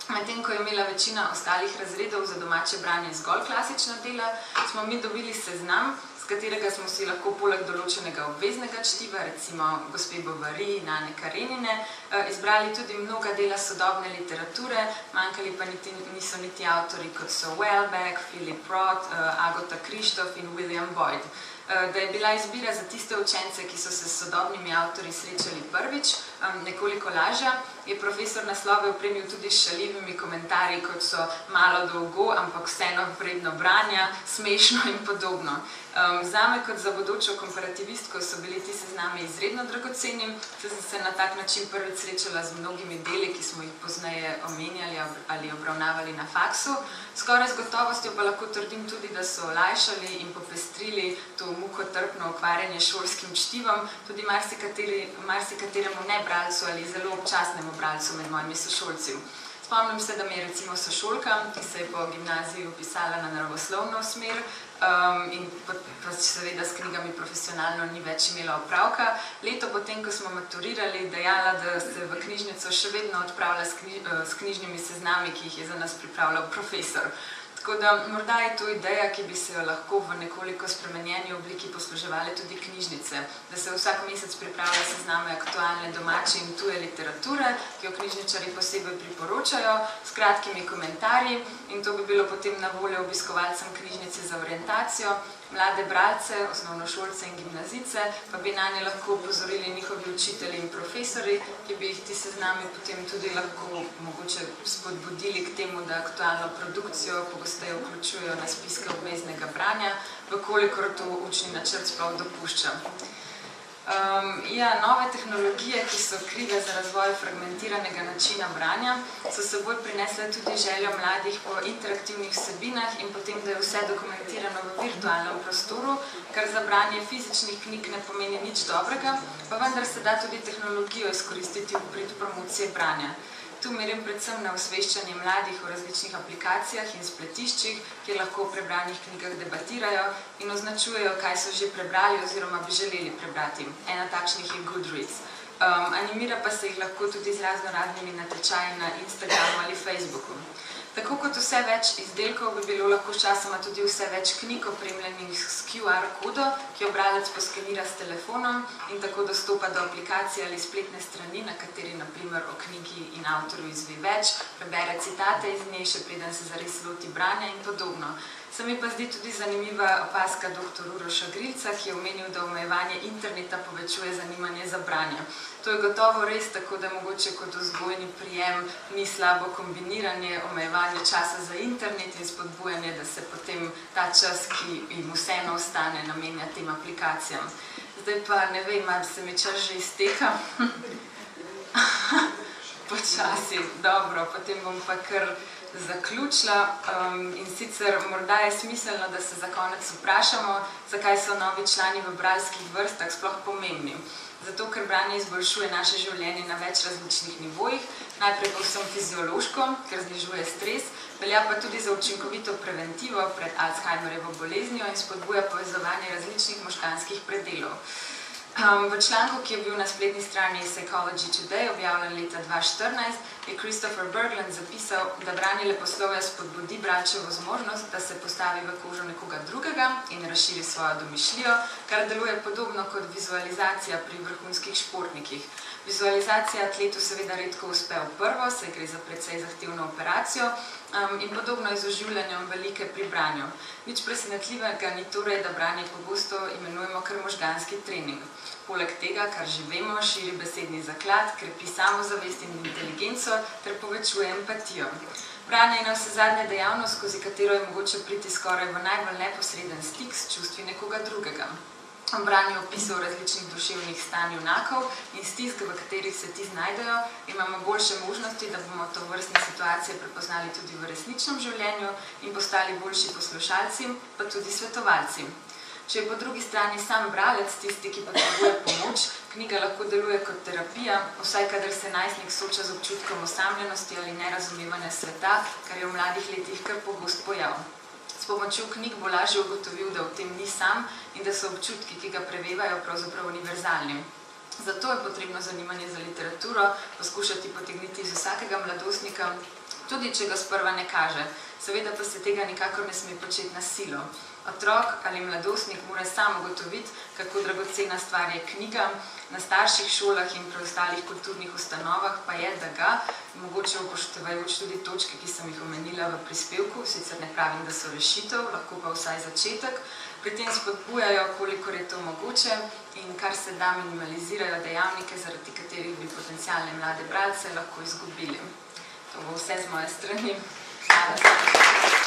Medtem ko je imela večina ostalih razredov za domače branje zgolj klasična dela, smo mi dobili seznam, s katerega smo si lahko poleg določenega obveznega čtiva, recimo gospe Bovary in Ane Karenine, izbrali tudi mnoga dela sodobne literature, manjkali pa niso niti avtori kot so Welbeck, Philip Roth, Agatha Christoph in William Boyd. Da je bila izbira za tiste učence, ki so se s sodobnimi avtorji srečali prvič, nekoliko lažja, je profesor naslove opremil tudi s šaljivimi komentarji, kot so malo dolgo, ampak vseeno vredno branja, smešno in podobno. Zame kot za bodočo komparativistko so bili ti seznami izredno dragoceni, saj sem se na tak način prvič srečala z mnogimi deli, ki smo jih pozneje omenjali ali obravnavali na faksu. Skoraj z gotovostjo pa lahko trdim tudi, da so olajšali in popestrili to mukotrpno ukvarjanje s šolskim čtivom, tudi marsikateremu nebralcu ali zelo občasnemu bralcu med mojimi sošolci. Spomnim se, da mi je recimo sošolka, ki se je po gimnaziji upisala na naravoslovno smer in pa seveda s knjigami profesionalno ni več imela opravka, leto potem, ko smo maturirali, dejala, da se v knjižnico še vedno odpravlja s knjižnimi seznami, ki jih je za nas pripravljal profesor. Tako da morda je to ideja, ki bi se jo lahko v nekoliko spremenjeni obliki posluževale tudi knjižnice, da se vsak mesec pripravlja sezname aktualne domače in tuje literature, ki jo knjižničarji posebej priporočajo, s kratkimi komentarji, in to bi bilo potem na voljo obiskovalcem knjižnice za orientacijo. Mlade bralce, osnovnošolce in gimnazice pa bi nanje lahko opozorili njihovi učitelji in profesori, ki bi jih ti seznami potem tudi lahko mogoče spodbudili k temu, da aktualno produkcijo pogosteje vključujejo na spiske obveznega branja, vkolikor to učni načrt sploh dopušča. Nove tehnologije, ki so krive za razvoj fragmentiranega načina branja, so seboj prinesle tudi željo mladih po interaktivnih vsebinah in potem, da je vse dokumentirano v virtualnem prostoru, kar za branje fizičnih knjig ne pomeni nič dobrega, pa vendar se da tudi tehnologijo izkoristiti v prid promocije branja. Tu merim predvsem na osveščanje mladih o različnih aplikacijah in spletiščih, kjer lahko o prebranih knjigah debatirajo in označujejo, kaj so že prebrali oziroma bi želeli prebrati. Ena takšnih je Goodreads. Animira pa se jih lahko tudi z raznoraznimi natečaji na Instagramu ali Facebooku. Tako kot vse več izdelkov bi bilo lahko sčasoma tudi vse več knjig opremljenih s QR kodo, ki jo bralec poskenira s telefonom in tako dostopa do aplikacije ali spletne strani, na kateri na primer o knjigi in avtorju izve več, prebere citate iz nje, še preden se zares loti branja in podobno. Se mi pa zdi tudi zanimiva opaska dr. Uroša Grilca, ki je omenil, da omejevanje interneta povečuje zanimanje za branje. To je gotovo res, tako da mogoče kot vzgojni prijem ni slabo kombiniranje, omejevanje časa za internet in spodbujanje, da se potem ta čas, ki jim vseeno ostane, namenja tem aplikacijam. Zdaj pa ne vem, ali se mi čas že izteka. Počasi, dobro, potem bom pa kar zaključila in sicer morda je smiselno, da se za konec vprašamo, zakaj so novi člani v bralskih vrstah sploh pomembni. Zato, ker branje izboljšuje naše življenje na več različnih nivojih, najprej povsem fiziološko, ker znižuje stres, velja pa tudi za učinkovito preventivo pred Alzheimerjevo boleznijo in spodbuja povezovanje različnih možganskih predelov. V članku, ki je bil na spletni strani Psychology Today objavljen leta 2014, je Christopher Berglund zapisal, da branje leposlovja spodbudi bralčevo zmožnost, da se postavi v kožo nekoga drugega in razširi svojo domišljijo, kar deluje podobno kot vizualizacija pri vrhunskih športnikih. Vizualizacija atletu seveda redko uspe v prvo, saj gre za precej zahtevno operacijo in podobno je z oživljanjem velike pri branju. Nič presenetljivega ni torej, da branje pogosto imenujemo kar možganski trening. Poleg tega, kar že vemo, širi besedni zaklad, krepi samozavest in inteligenco ter povečuje empatijo. Branje je navsezadnje dejavnost, skozi katero je mogoče priti skoraj v najbolj neposreden stik s čustvi nekoga drugega. Branje opisov različnih duševnih stanj junakov in stisk, v katerih se ti znajdejo, imamo boljše možnosti, da bomo tovrstne situacije prepoznali tudi v resničnem življenju in postali boljši poslušalci, pa tudi svetovalci. Če je po drugi strani sam bralec tisti, ki potrebuje pomoč, knjiga lahko deluje kot terapija, vsaj kadar se najstnik sooča z občutkom osamljenosti ali nerazumevanja sveta, kar je v mladih letih kar pogost pojav. S pomočjo knjig bo lažje ugotovil, da v tem ni sam in da so občutki, ki ga prevevajo, pravzaprav univerzalni. Zato je potrebno zanimanje za literaturo poskušati potegniti iz vsakega mladostnika, tudi če ga sprva ne kaže. Seveda pa se tega nikakor ne sme početi na silo. Otrok ali mladostnik mora sam ugotoviti, kako dragocena stvar je knjiga. Na starših šolah in preostalih kulturnih ustanovah pa je, da ga, mogoče upoštevajoč tudi točke, ki sem jih omenila v prispevku, sicer ne pravim, da so rešitev, lahko pa vsaj začetek, pri tem spodbujajo, kolikor je to mogoče in kar se da minimalizirajo dejavnike, zaradi katerih bi potencialne mlade bralce lahko izgubili. To bo vse z moje strani. Hvala.